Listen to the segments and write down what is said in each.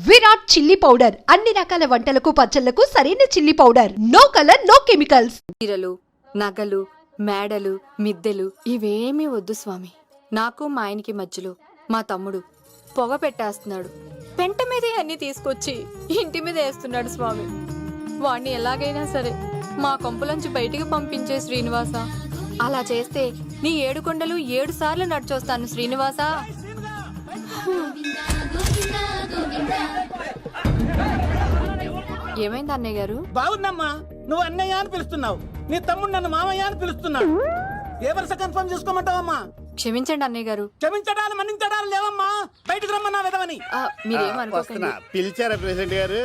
Virat chilli powder అన్ని రకాల వంటలకు పచ్చళ్లకు సరైన chilli powder. No colour no chemicals. చీరలు, నగలు, మేడలు, మిద్దెలు ఇవేమీ వద్దు స్వామి. నాకు మా ఆయనకి మధ్యలో మా తమ్ముడు పొగ పెట్టేస్తున్నాడు. పెంట మీదే అన్ని తీసుకొచ్చి ఇంటి మీద వేస్తున్నాడు స్వామి. వాణ్ణి ఎలాగైనా సరే మా కొంపులోంచి బయటికి పంపించే శ్రీనివాస. అలా చేస్తే నీ 7 కొండలు 7 సార్లు నడిచొస్తాను శ్రీనివాస. ఏమైంది అన్నయ్య గారు? బాగుందమ్మా, నువ్వు అన్నయ్య అని పిలుస్తున్నావు, నీ తమ్ముడు నన్ను మామయ్య అని పిలుస్తున్నాడు. ఏ వరుస కన్ఫర్మ్ చేసుకోమంటావమ్మా? క్షమించండి అన్నయ్య గారు. క్షమించడాలు మన్నించడాలు లేవమ్మా, బయటకు రమ్మన్నా విధవని. మీరేమనుకోకండి. పిలిచారా ప్రెసిడెంట్ గారు?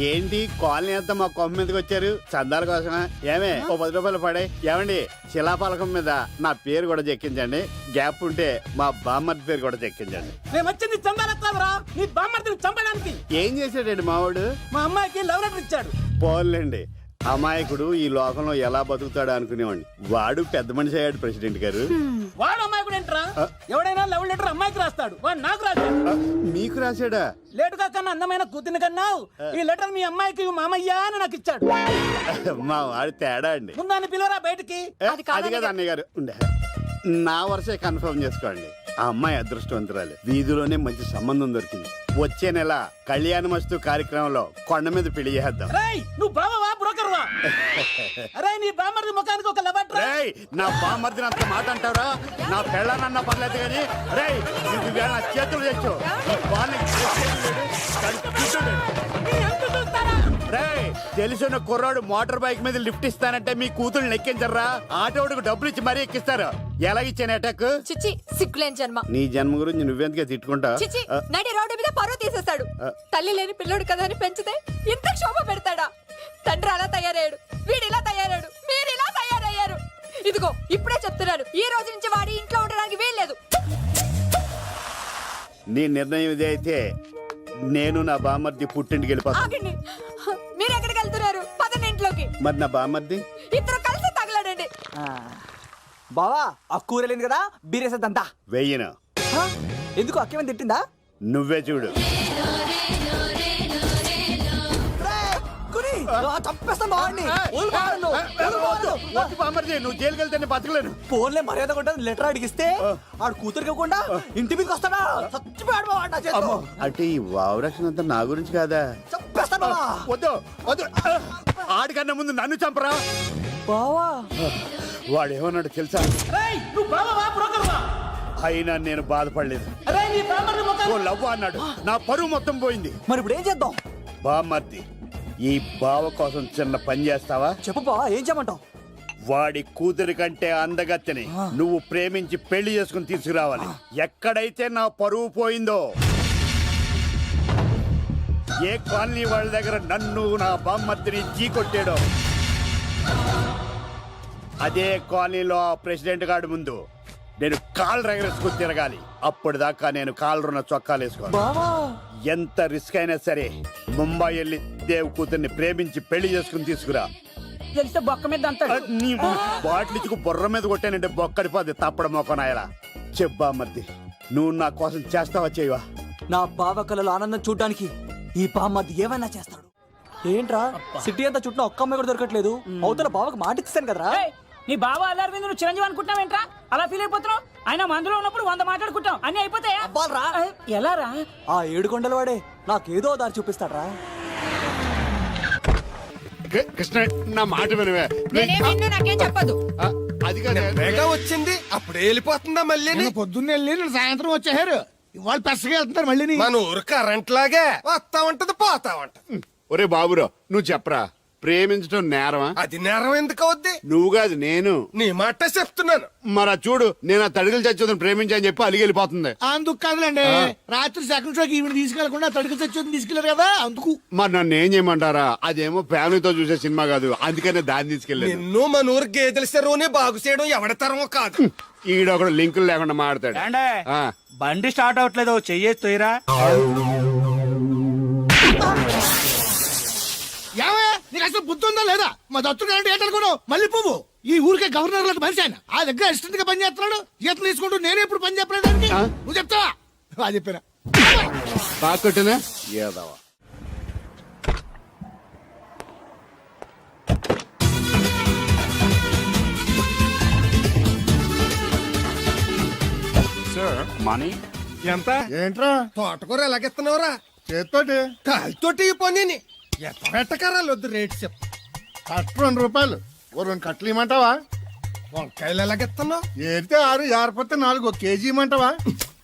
ఏంటి కాలనీ అంతా మా కొమ్మ మీదకి వచ్చారు? చందాల కోసమా? ఏమే ఓ 10 రూపాయలు పడే. ఏమండి శిలాపలకం మీద నా పేరు కూడా చెక్కించండి. గ్యాప్ ఉంటే మా బామ్మర్ది పేరు కూడా చెక్కించండి. నేను వచ్చింది చందాలకు కాదురా, నీ బామ్మర్దిని చంపడానికి. ఏం చేశాడండి మావాడు? మా అమ్మాయికి లవ్ లెటర్ ఇచ్చాడు. పోన్లేండి, అమాయకుడు ఈ లోకంలో ఎలా బతుకుతాడు అనుకునేవాడిని. వాడు పెద్ద మనిషి అయ్యాడు ప్రెసిడెంట్ గారు. వాడు అమ్మాయికుడు ఏంట్రా? ఎవడైనా లవ్ లెటర్ అమ్మాయికి రాస్తాడు, వాడు నాకు రాశాడు. మీకు రాశాడా? లేటుగా కన్నా అందమైన కూతుని కన్నావు, ఈ లెటర్ మీ అమ్మాయికి మామయ్య అని నాకు ఇచ్చాడు. మా వాడు తేడా అండి. ముందాన్ని పిలవరా బయటికి. అది కదా అన్నయ్య గారు. నా వరుసే కన్ఫర్మ్ చేసుకోండి. ఆ అమ్మాయి అదృష్టవంతురాలు. వీధిలోనే మంచి సంబంధం దొరికింది. వచ్చే నెల కళ్యాణమస్తు కార్యక్రమంలో కొండ మీద పెళ్లి చేద్దాం. నువ్వు బావవా బ్రోకర్వా? అరే నీ బామ్మర్ది ముఖానికి ఒక లెటర్. నా బామ్మర్దిని అంత మాట అంటారా? నా పెళ్ళనన్నా పర్లేదు కానీ నా చేతులు తెచ్చు. తెలిసిన కుర్రాడు మోటార్ బైక్ మీద లిఫ్ట్ ఇస్తానంటే మీ కూతురు ఎక్కించరా? ఆటోడికి డబ్బులు ఇచ్చి మరీ ఎక్కిస్తారు. ఎలాగిచ్చాను అటాక్? చిచ్చి, సిగ్గులేని జన్మ. నీ జన్మ గురించి నువ్వెందుకే తిట్టుకుంటా? చిచ్చి, నడి రోడ్డు మీద పరువు తీసేస్తాడు. తల్లి లేని పిల్లోడు కదా అని పెంచితే ఇంత క్షోభ పెడతాడా? తండ్రి అలా తయారయ్యాడు, వీడు ఇలా తయారయ్యాడు, మీరు ఇలా తయారయ్యారు. ఇదిగో ఇప్పుడే చెప్తున్నాను, ఈ రోజు నుంచి వాడి ఇంట్లో ఉండడానికి వీల్లేదు. నీ నిర్ణయం ఇదే అయితే నేను నా బామ్మర్ది పుట్టింటికి వెళ్ళిపోతాను. మీరు ఎక్కడికి వెళ్తున్నారు? పదండి ఇంట్లోకి. మరి నా బామ్మర్ది? ఇద్దరు కలిసి తగలడండి. బావా ఆ కూరలేదు కదా, బీరేసేద్దంతా. వెయ్యను. ఎందుకు అక్కేమని తిట్టిందా? నువ్వే చూడు. నువ్వు జైలుకి వెళ్తే బతకలేను. ఫోన్లే మర్యాద కొట్టా లెటర్ అడిగిస్తే ఆడు కూతురికి ఇవ్వకుండా ఇంటి మీదకి వస్తాడా? చచ్చిపోయాడు. అంటే ఈ వావరక్షణ అంతా నా గురించి కాదా? చంపేస్తాను. వద్దు వద్దు, ఆడికన్నా ముందు నన్ను చంపరా. బావా వాడు ఏమన్నాడు తెలుసా? నువ్వు బావవా బ్రోకర్వా? అయినా నేను బాధపడలేదు. ఓ లవ్ అన్నాడు, నా పరువు మొత్తం పోయింది. మరి ఇప్పుడు ఏం చేద్దాం? బామ్మర్ది, ఈ బావ కోసం చిన్న పని చేస్తావా? చెప్పు బావా, ఏం చేయమంటావు? వాడి కూతురి కంటే అందగత్తెని నువ్వు ప్రేమించి పెళ్లి చేసుకుని తీసుకురావాలి. ఎక్కడైతే నా పరువు పోయిందో, ఏ కాలనీ వాళ్ళ దగ్గర నన్ను నా బామ్మర్దిని చీకొట్టాడో, అదే కాలనీలో ఆ ప్రెసిడెంట్ గారి ముందు నేను కాళ్ళు రగరేసుకుని తిరగాలి. అప్పుడు దాకా నేను కాళ్ళున్న చొక్కాలు వేసుకోవాలి. ఎంత రిస్క్ అయినా సరే ముంబై వెళ్ళి దేవ్ కూతుర్ని ప్రేమించి పెళ్లి చేసుకుని తీసుకురా. తెలిస్తే బొక్క మీద బాటిలిచ్చుకు బుర్ర మీద కొట్టానంటే బొక్కడిపోద్ది తప్పడం మొక్కనాయలా. చెప్పా మర్ది, నువ్వు నా కోసం చేస్తావా చేయవా? నా బావ కళలో ఆనందం చూడ్డానికి ఈ బామ్మది ఏమైనా చేస్తాడు. ఏంట్రా సిటీ అంతా చుట్టూ ఒక్క అమ్మాయి కూడా దొరకట్లేదు. అవతల బావకు మాట ఇస్తాను కదరా. నీ బావ అల్లారి మీద నువ్వు చిరంజీవి అనుకుంటున్నావేంట్రా? అలా ఫీల్ అయిపోతున్నావు. ఆయన మందులో ఉన్నప్పుడు 100 మాట్లాడుకుంటాం, అన్ని అయిపోతాయా? ఎలా రా? ఆ 7 కొండల వాడే నాకేదో దారి చూపిస్తాడ్రా. కృష్ణ, నా మాట వినవే. నాకేం చెప్పదు. అది కదా వచ్చింది, అప్పుడే వెళ్ళిపోతుందా? మళ్ళీ పొద్దున్న వెళ్ళి నేను సాయంత్రం వచ్చేసారు. ఇవాళ పెసగా వెళ్తున్నారు మళ్ళీ. మన ఊరు కరెంట్ లాగే వస్తా ఉంటది పోతా ఉంటది. ఒరే బాబురా, నువ్వు చెప్పరా, ప్రేమించడం నేరమా? అది నేరం ఎందుకు అవుద్ది? నువ్వు కాదు నేను. నీ మాట చెప్తున్నాను. మరి చూడు, నేను ఆ తడికలు చచ్చోదని ప్రేమించని చెప్పి అలిగి వెళ్ళిపోతుంది. అందుకు కాదులేండి, రాత్రి సెకండ్ షోకి ఈవిడ తీసుకెళ్లకుండా తడికలు చచ్చోదని తీసుకెళ్లారు కదా, అందుకు. మరి నన్ను ఏం చేయమంటారా? అదేమో ఫ్యామిలీతో చూసే సినిమా కాదు, అందుకనే దాన్ని తీసుకెళ్ళి. నిన్ను మన ఊరు గేదెల చెరువుని బాగు చేయడం ఎవరి తరమో కాదు. ఈడొకడు లింకులు లేకుండా మాడతాడు. బండి స్టార్ట్ అవట్లేదు, చెయ్యేసి తోయరా. నీకు అసలు బుద్ధి ఉందా లేదా? మా దత్తుడు ఏంటనుకున్నావు? మళ్ళీ పువ్వు ఈ ఊరికే గవర్నర్ లాంటి మనిషి ఆయన. ఆ దగ్గర అసిస్టెంట్ గా పని చేస్తున్నాడు. జీతం తీసుకుంటూ నేనే ఇప్పుడు పని చెప్పలేదు. నువ్వు చెప్తావా? చెప్పారా? తాకట్టునే ఏదవా సార్ మనీ ఎంత ఏంట్రా తోటకూర ఎలాగెత్తున్నావురా చేత్తోటి కాలితోటి ఈ పని ఎట్టకరాలు వద్దు రేట్ చెప్పు. కట్టు 2 రూపాయలు ఓ 2 కట్టలు ఇమ్మంటావా? వంకాయలు ఎలాగెత్తున్నావు? ఏరితే 6, ఏరపోతే 4 1 కేజీ ఇమ్మంటావా?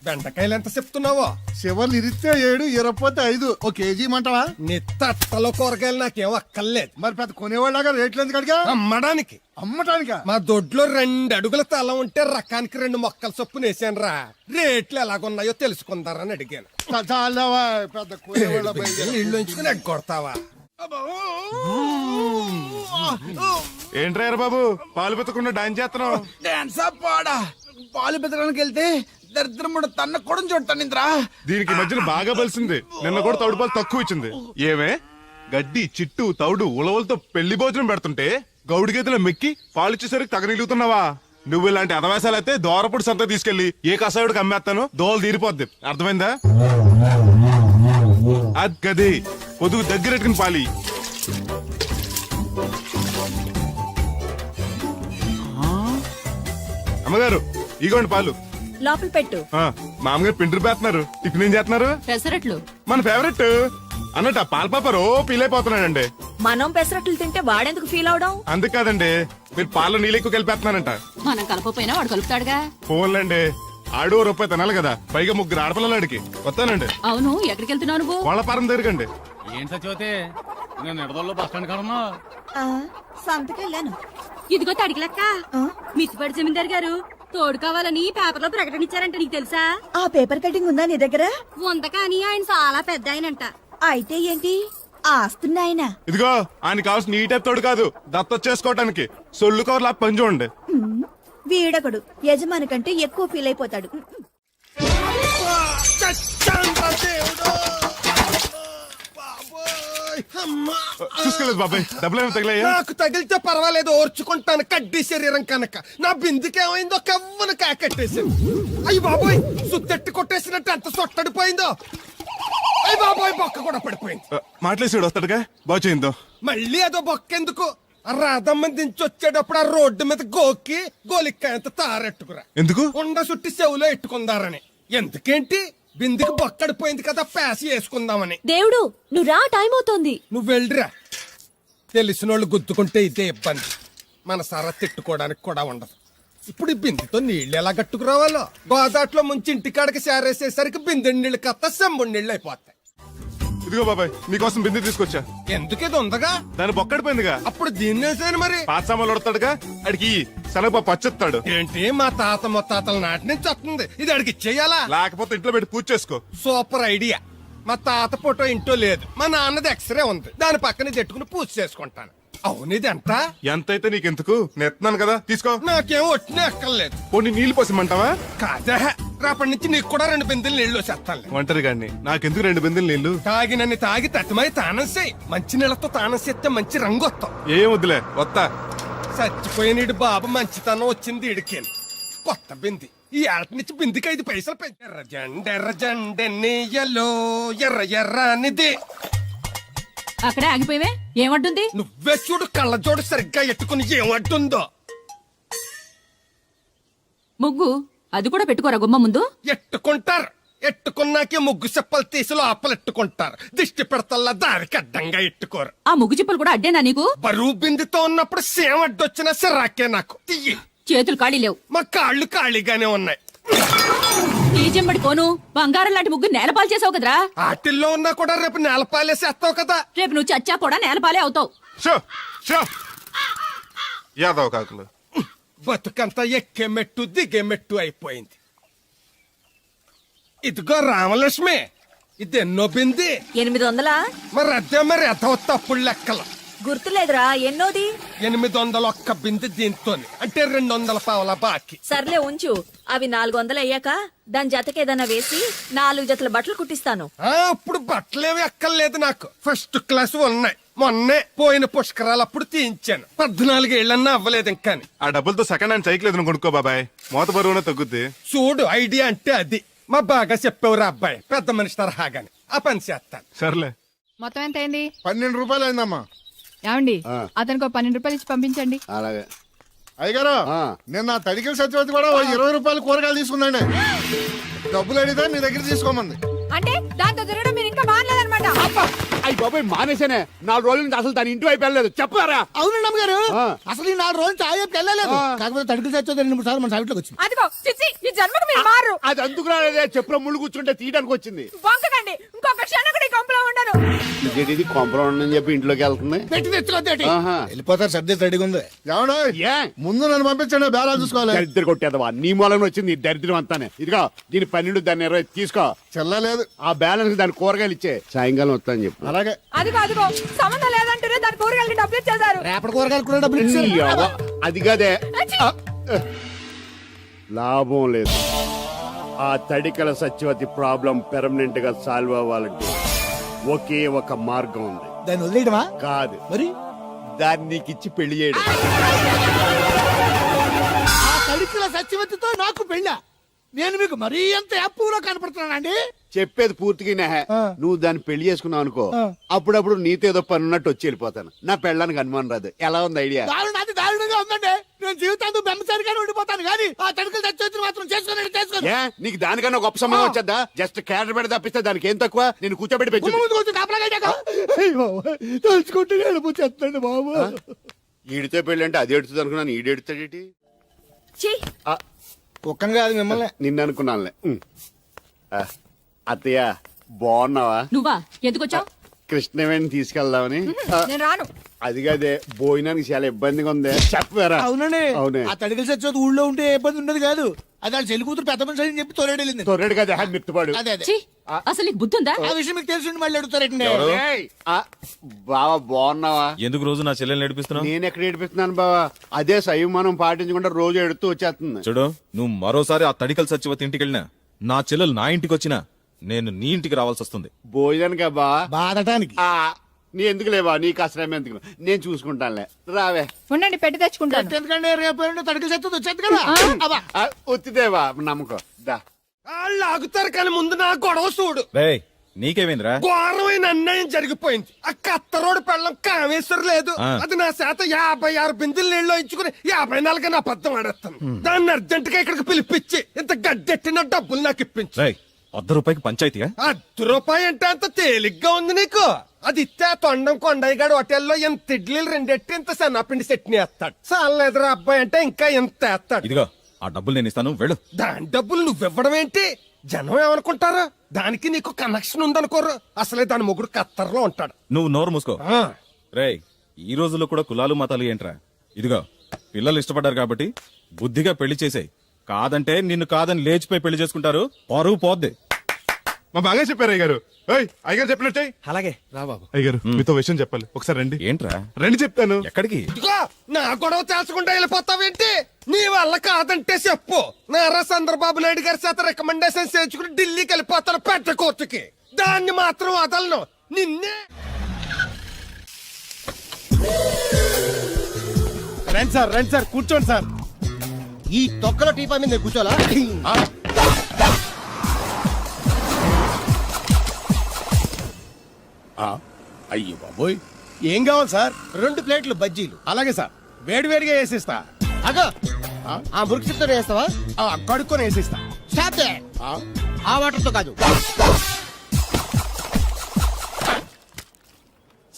బెండకాయలు ఎంత చెప్తున్నావో? చివర్లు ఇరిస్తే 7, ఇరపోతే 5 1 కేజీ ఇమ్మంటావా? నీ తట్టలో కూరగాయలు నాకేం అక్కర్లేదు. మరి పెద్ద కొనేవాళ్ళగా రేట్లు ఎందుకు అడిగా? అమ్మడానికి అమ్మటానికా? మా దొడ్లో 2 అడుగుల తల ఉంటే రకానికి 2 మొక్కల చొప్పున వేసాను రా. రేట్లు ఎలాగున్నాయో తెలుసుకుందారని అడిగాను. చాలావా పెద్ద కొనేవాళ్ళ నీళ్ళు ఉంచుకుని ఎగ్గొడతావా? ఏంట్రా బాబు పాలు పెత్తకుండా డాన్స్ చేస్తున్నావు? డాన్సా పాడా పాలు పెతకడానికి వెళ్తే దరిద్రముడు తన్న కూడా చూడటానింద్రా. దీనికి మధ్యన బాగా బలిసింది. నిన్న కూడా తౌడు పాలు తక్కువ ఇచ్చింది. ఏమే గడ్డి చిట్టు తౌడు ఉలవలతో పెళ్లి భోజనం పెడుతుంటే గౌడి గేదెల మెక్కి పాలు ఇచ్చేసరికి తగనిలుగుతున్నావా? నువ్వు ఇలాంటి అదవేశాలు అయితే దోరపుడు సంత తీసుకెళ్లి ఏ కసాయుడికి అమ్మేస్తాను దోలు తీరిపోద్ది. అర్థమైందా? అది గది పొదుగు దగ్గరెట్టుకుని పాలి. అమ్మగారు ఇగోండి పాలు. లోపల పెట్టు. మామగారు పిండి పేస్తున్నారు. టిఫిన్ ఏం చేస్తున్నారు? పెసరట్లు. మన ఫేవరెట్ అన్నట్టు ఆ పాల పాప రో పీలైపోతున్నాడండి. మనం పెసరట్లు తింటే వాడెందుకు ఫీల్ అవడం? అందుకాదండి మీరు పాలు నీళ్ళు ఎక్కువ కలిపేస్తున్నానంట. మనం కలపపోయినా వాడు కలుపుతాడుగా. ఫోన్లండి ఆడు రూపాయి తినాలి కదా, పైగా 3 ఆడపిల్లలు అడిగి వస్తానండి. అవును, ఎక్కడికి వెళ్తున్నావు నువ్వు? వాళ్ళపారం తిరగండి. ఏం సచివతే నేను నిడదల్లో బస్ స్టాండ్ కాడన్నా సంతకెళ్ళాను. ఇదిగో తడికి లెక్క. మిత్తిపడి జమీందార్ గారు తోడు కావాలని పేపర్ లో ప్రకటన ఇచ్చారంట. నీకు తెలుసా? ఆ పేపర్ కటింగ్ ఉందా నీ దగ్గర? ఉంది, కానీ ఆయన చాలా పెద్ద ఆయనంట. అయితే ఏంటి ఆస్తున్నాయన? ఇదిగో ఆయన కావాల్సిన ఈ టైప్ తోడు కాదు, దత్త చేసుకోవటానికి సొల్లు కవర్లా పని చూడండి. వీడకడు యజమాని కంటే ఎక్కువ ఫీల్ అయిపోతాడు. చూసుకోలేదు బాబాయ్, డబ్బులు తగిలాయా? నాకు తగిలితే పర్వాలేదు, ఓర్చుకుంటాను. కడ్డీ శరీరం కనుక నా బిందుకేమైందో కవ్వను కాకట్టేసింది. అయ్యి బాబోయ్, సుత్తెట్టి కొట్టేసినట్టు ఎంత సొట్టడిపోయిందో. అయ్యి బాబోయ్, బొక్క కూడా పడిపోయింది. మాట్లాడేసాడు వస్తాడుగా, బాగు చేయిందో. మళ్ళీ అదో బొక్కెందుకు? రాధమ్మ దించి వచ్చేటప్పుడు ఆ రోడ్డు మీద గోకి గోలిక్కాయంత తారెట్టుకురా. ఎందుకు? ఉండ సుట్టి చెవులో ఎట్టుకుందారని. ఎందుకేంటి? బిందుకి బొక్కడిపోయింది కదా, పేసి వేసుకుందామని. దేవుడు నువ్వు రా, టైం అవుతోంది. నువ్వు వెళ్ళిరా. తెలిసినోళ్ళు గుద్దుకుంటే ఇదే ఇబ్బంది. మన సర తిట్టుకోవడానికి కూడా ఉండదు. ఇప్పుడు ఈ బిందెతో నీళ్లు ఎలా కట్టుకురావాలో. గోదాట్లో ముంచి ఇంటికాడికి సేరేసేసరికి బిందె నీళ్లు కత్త సెంబుడు నీళ్లు అయిపోతాయి. ఇదిగో బాబాయ్ నీకోసం బిందె తీసుకొచ్చా. ఎందుకు ఇది ఉందగా? దాని బొక్కడిపోయిందిగా. అప్పుడు దీన్నేసాను మరి. పాత సామాన్లు వడతాడుగా, అడిగి శనగపప్పు పచ్చెత్తాడు. ఏంటి మా తాత ముత్తాతల నాటి నుంచి వస్తుంది, ఇది అడిగి ఇచ్చేయాలా? లేకపోతే ఇంట్లో పెట్టి పూజ చేసుకో. Super idea. మా తాత ఫోటో ఇంట్లో లేదు, మా నాన్నది ఎక్స్రే ఉంది, దాని పక్కన చెట్టుకుని పూజ చేసుకుంటాను. అవును, ఇది ఎంత? ఎంతైతే నీకెందుకు, నెత్తున్నాను కదా తీసుకో. నాకేం ఒట్టినే ఎక్కర్లేదు. పోనీ నీళ్లు పోసిమంటావా? కాదా, రేపటి నుంచి నీకు కూడా 2 బిందెలు నీళ్లు చేస్తాను. ఒంటరి గాడిని నాకెందుకు 2 బిందెలు నీళ్లు? తాగినన్ని తాగి తట్టుమై తానం చేయి. మంచి నీళ్ళతో తానం చేస్తే మంచి రంగు వస్తాం. ఏం వద్దులే, వస్తా. చచ్చిపోయిన బాబు మంచితనం వచ్చింది ఇడికేను. కొత్త బింది ఈ ఏట నుంచి బిందికి 5 పైసలు పెంచి. ఎర్రజెండెన్నీయలో ఎర్ర ఎర్రనిది. అక్కడే ఆగిపోయావే, ఏమంటుంది? నువ్వే చూడు, కళ్ళజోడు సరిగ్గా ఎట్టుకుని ఏమంటుందో. ముగ్గు అది కూడా పెట్టుకోరా గుమ్మ ముందు. ఎట్టుకుంటారు. ఎట్టుకున్నాకే ముగ్గు చెప్పలు తీసి లోపలెట్టుకుంటారు. దిష్టి పెడతల్లా దారికి అడ్డంగా ఎట్టుకోరు. ఆ ముగ్గు చిప్పలు కూడా అడ్డేనా నీకు? బరువు బిందుతో ఉన్నప్పుడు సేమ అడ్డొచ్చినా సిరాకే నాకు. తీయి. చేతులు ఖాళీ లేవు. మా కాళ్ళు ఖాళీగానే ఉన్నాయి. ఈ చెంబడి పోను బంగారం లాంటి ముగ్గు నేలపాలు చేసావు కదరా. ఆటిల్లో ఉన్నా కూడా రేపు నేలపాలేసేస్తావు కదా. రేపు నువ్వు చచ్చా కూడా నేలపాలే అవుతావు. షో షో యాదవ్ కాకులు. బతుకంతా ఎక్కే మెట్టు దిగే మెట్టు అయిపోయింది. ఇదిగో రామలక్ష్మి, ఇది ఎన్నో బింది? 800. మరి అదే మరి ఎదవ తప్పుడు లెక్కలు. గుర్తులేదురా ఎన్నోది? 800 ఒక్క బింది దీంతో, అంటే 200 పావలా బాకీ. సర్లే ఉంచు, అవి 400 అయ్యాక దాని జతకేదన్నా వేసి 4 జతల బట్టలు కుట్టిస్తాను. ఇప్పుడు బట్టలేవి ఎక్కర్లేదు నాకు. ఫస్ట్ క్లాస్ ఉన్నాయి. మొన్నే పోయిన పుష్కరాలు అప్పుడు తీయించాను. 14 ఏళ్ళన్నా అవ్వలేదు ఇంకా. ఆ డబ్బులతో సెకండ్ హ్యాండ్ సైకిల్ ఏదైనా కొనుక్కో బాబాయ్, మోత బరువునే తగ్గుద్ది. చూడు, ఐడియా అంటే అది. మా బాగా చెప్పేవారు అబ్బాయి, పెద్ద మనిషి తరహాగాని. ఆ పని చేస్తాను. సర్లే. మొత్తం ఎంత అయింది? 12 రూపాయలు అయిందమ్మా. ఏమండి అతనికి 12 రూపాయలు ఇచ్చి పంపించండి. అలాగే అయ్యగారు నిన్న తడికల సత్యవతి కూడా 20 రూపాయలు కూరగాయలు తీసుకుందండి. డబ్బులు అడిగితే నీ దగ్గర తీసుకోమంది. అంటే దాంతో తిరగడం మీరు ఇంకా మానలేదన్నమాట. అయ్యి బాబాయ్ మానేసానే 4 రోజుల నుంచి అసలు దాని ఇంటి వైపు వెళ్ళలేదు. చెప్పారా? అవునండి అమ్మగారు, అసలు ఈ 4 రోజులు చాయ్ వెళ్ళలేదు. కాకపోతే తడికి చచ్చి 2-3 సార్లు మన సైట్లోకి వచ్చింది. అదిగో చిచ్చి, ఈ జన్మకు మీరు మారు. అది అందుకు రాలేదే, చెప్పులో ముళ్ళు కూర్చుంటే తీయడానికి వచ్చింది. బొంకకండి, ఇంకొక క్షణం కూడా ఈ కొంపలో ఉండను. ఇది కొంపరం ఉండని చెప్పి ఇంట్లోకి వెళ్తుంది. పెట్టి తెచ్చుకోద్దేటి ఆహా. వెళ్ళిపోతారు. సర్ది రెడీగా ఉంది. ఏమన్నా ఏ ముందు నన్ను పంపించండి, బేరాలు చూసుకోవాలి. దరిద్ర కొట్టేదవా, నీ మూలంగా వచ్చింది ఈ దరిద్రం అంతానే. ఇదిగో దీని 12 దాన్ని 20 తీసుకో. చెల్లలేదు. ఆ బ్యాలెన్స్ దాని కూరగాయలు ఇచ్చే, సాయంకాలం వస్తా అని చెప్పు. అలాగే. అదిగో అదిగో సంబంధం లేదంటూనే దాని కూరగాయలకి డబ్బులు ఇచ్చేశారు. రేపటి కూరగాయలు కూడా డబ్బులు ఇచ్చారు. నీ అవ్వ, అది కదే లాభం లేదు. ఆ తడికల సత్యవతి ప్రాబ్లం పెర్మనెంట్ గా సాల్వ్ అవ్వాలంటే ఒకే ఒక మార్గం ఉంది. దాన్ని వదిలేయడమా? కాదు, మరి దాన్ని నీకిచ్చి పెళ్లి చేయడం. ఆ తడికిల సత్యవతితో నాకు పెళ్ళా? నేను మీకు మరీ ఎంత యాప్లో కనపడుతున్నానండి? చెప్పేది పూర్తిగా నువ్వు దాన్ని పెళ్లి చేసుకున్నావు అనుకో, అప్పుడప్పుడు నీతో ఏదో పని ఉన్నట్టు వచ్చి వెళ్ళిపోతాను. నా పెళ్ళడానికి అనుమానం రాదు. ఎలా ఉంది ఐడియా? అది దారుణంగా ఉందండి. నేను జీవితాంతం బెమ్మసారిగానే ఉండిపోతాను కానీ ఆ తడికల సత్యవతిని మాత్రం చేసుకోను. ఏ నీకు దానికన్నా గొప్ప సంబంధం వచ్చేద్దా? జస్ట్ క్యారెట్ పెడితే తప్పిస్తే దానికి ఏం తక్కువ? నేను కూర్చోబెట్టి పెంచు. తలుచుకుంటే వెళ్ళిపోతాడు బాబు. ఈడితే పెళ్లి అంటే అది ఎడుతుంది అనుకున్నాను, ఈడు ఎడుతాడేటి? ఒక్కని కాదు మిమ్మల్ని. నిన్ను అనుకున్నానులే. అత్తయ్య బాగున్నావా? నువ్వా ఎందుకొచ్చావు? కృష్ణవేణి తీసుకెళ్దామని. నేను రాను. అది కాదే, భోజనానికి చాలా ఇబ్బందిగా ఉంది. చెప్పారా? అవునండి. అవునే. ఆ తడికల సత్యవతి ఊళ్ళో ఉంటే ఏ ఇబ్బంది ఉండదు కాదు. అది వాళ్ళ చెల్లి కూతురు పెద్ద మనిషి అని చెప్పి తోలేడెళ్ళింది. తొర్రెడు కదా మిత్తుపాడు. అదే అదే. ఛీ, అసలు నీకు బుద్ధి ఉందా? ఆ విషయం మీకు తెలిసి మళ్ళీ అడుగుతారండి. ఏయ్, బావా బాగున్నావా? ఎందుకు రోజు నా చెల్లెల్ని నడిపిస్తున్నావు? నేను ఎక్కడ ఏడిపిస్తున్నాను బావా? అదే సంయమనం పాటించకుండా రోజు ఎడుతూ వచ్చేస్తుంది. చూడు, నువ్వు మరోసారి ఆ తడికల సత్యవతి ఇంటికి వెళ్ళినా, నా చెల్లెలు నా ఇంటికి వచ్చినా నేను నీ ఇంటికి రావాల్సి వస్తుంది. భోజనానికా బావా? బాధటానికి. నీ ఎందుకు లేవా, నీకు అసలు ఎందుకు, నేను చూసుకుంటానులే. రావే. ఉండండి, పెట్టి తెచ్చుకుంటాను. ఎందుకంటే రేపు తడికల సత్యవతి వచ్చేది కదా. ఒత్తిదేవా నమ్మకం. దా వాళ్ళు ఆగుతారు కానీ ముందు నా గొడవ చూడు. రేయ్, నీకేమైందిరా? ఘోరమైన అన్యాయం జరిగిపోయింది. ఆ కత్తరోడు పెళ్ళం కామేశ్వరం లేదు. అది నా చేత 56 బిందులు నీళ్ళు ఇచ్చుకుని 54 నా అబద్ధం ఆడేస్తాను. దాన్ని అర్జెంట్ గా ఇక్కడికి పిలిపించి ఇంత గడ్డెట్టిన డబ్బులు నాకు ఇప్పించు. రేయ్, ₹100 పంచాయతీగా? ₹1 అంటే అంత తేలిగ్గా ఉంది నీకు? అది ఇస్తే తొండం కొండయ్యగాడు హోటల్లో ఎంత ఇడ్లీలు 2 ఇంత సన్నపిండి చట్నీ వేస్తాడు. చాలేదురా అబ్బాయి అంటే ఇంకా ఎంత వేస్తాడు. ఇదిగో ఆ డబ్బులు నేను ఇస్తాను, వెళ్ళు. దాని డబ్బులు నువ్వివ్వడం ఏంటి? జనం ఏమనుకుంటారు? దానికి నీకు కనెక్షన్ ఉందనుకోరు. అసలే దాని మొగుడు కత్తర్లో ఉంటాడు. నువ్వు నోరు మూసుకో. రేయ్, ఈ రోజుల్లో కూడా కులాలు మతాలు ఏంట్రా? ఇదిగో పిల్లలు ఇష్టపడ్డారు కాబట్టి బుద్ధిగా పెళ్లి చేసేయ్. కాదంటే నిన్ను కాదని లేచిపోయి పెళ్లి చేసుకుంటారు, పరువు పోద్ది. మా బాగా చెప్పారు అయ్యగారు. అయ్యగారు చెప్పినట్టే. అలాగే రా బాబు. అయ్యగారు మీతో విషయం చెప్పాలి, ఒకసారి రండి. ఏంట్రా? రండి చెప్తాను. ఎక్కడికి? ఇదిగో నా గొడవ తెలుసుకుంటా వెళ్ళిపోతావేంటి? నీ వల్ల కాదంటే చెప్పు. నారా చంద్రబాబు నాయుడు గారి చేత రికమెండేషన్ చేయించుకుని ఢిల్లీకి వెళ్ళిపోతాను పెద్ద కోర్టుకి. దాన్ని మాత్రం వదలను. నిన్నే. రండి సార్ కూర్చోండి సార్. ఈ తొక్కల టీపా మీద కూర్చోలా? అయ్యి బాబోయ్, ఏం కావాలి సార్? 2 ప్లేట్లు బజ్జీలు. అలాగే సార్, వేడివేడిగా వేసిస్తా. అగో ఆ మురికి వేస్తావా? కడుక్కొని వేసిస్తా. స్టాప్ దే. ఆ వాటర్ తో కాదు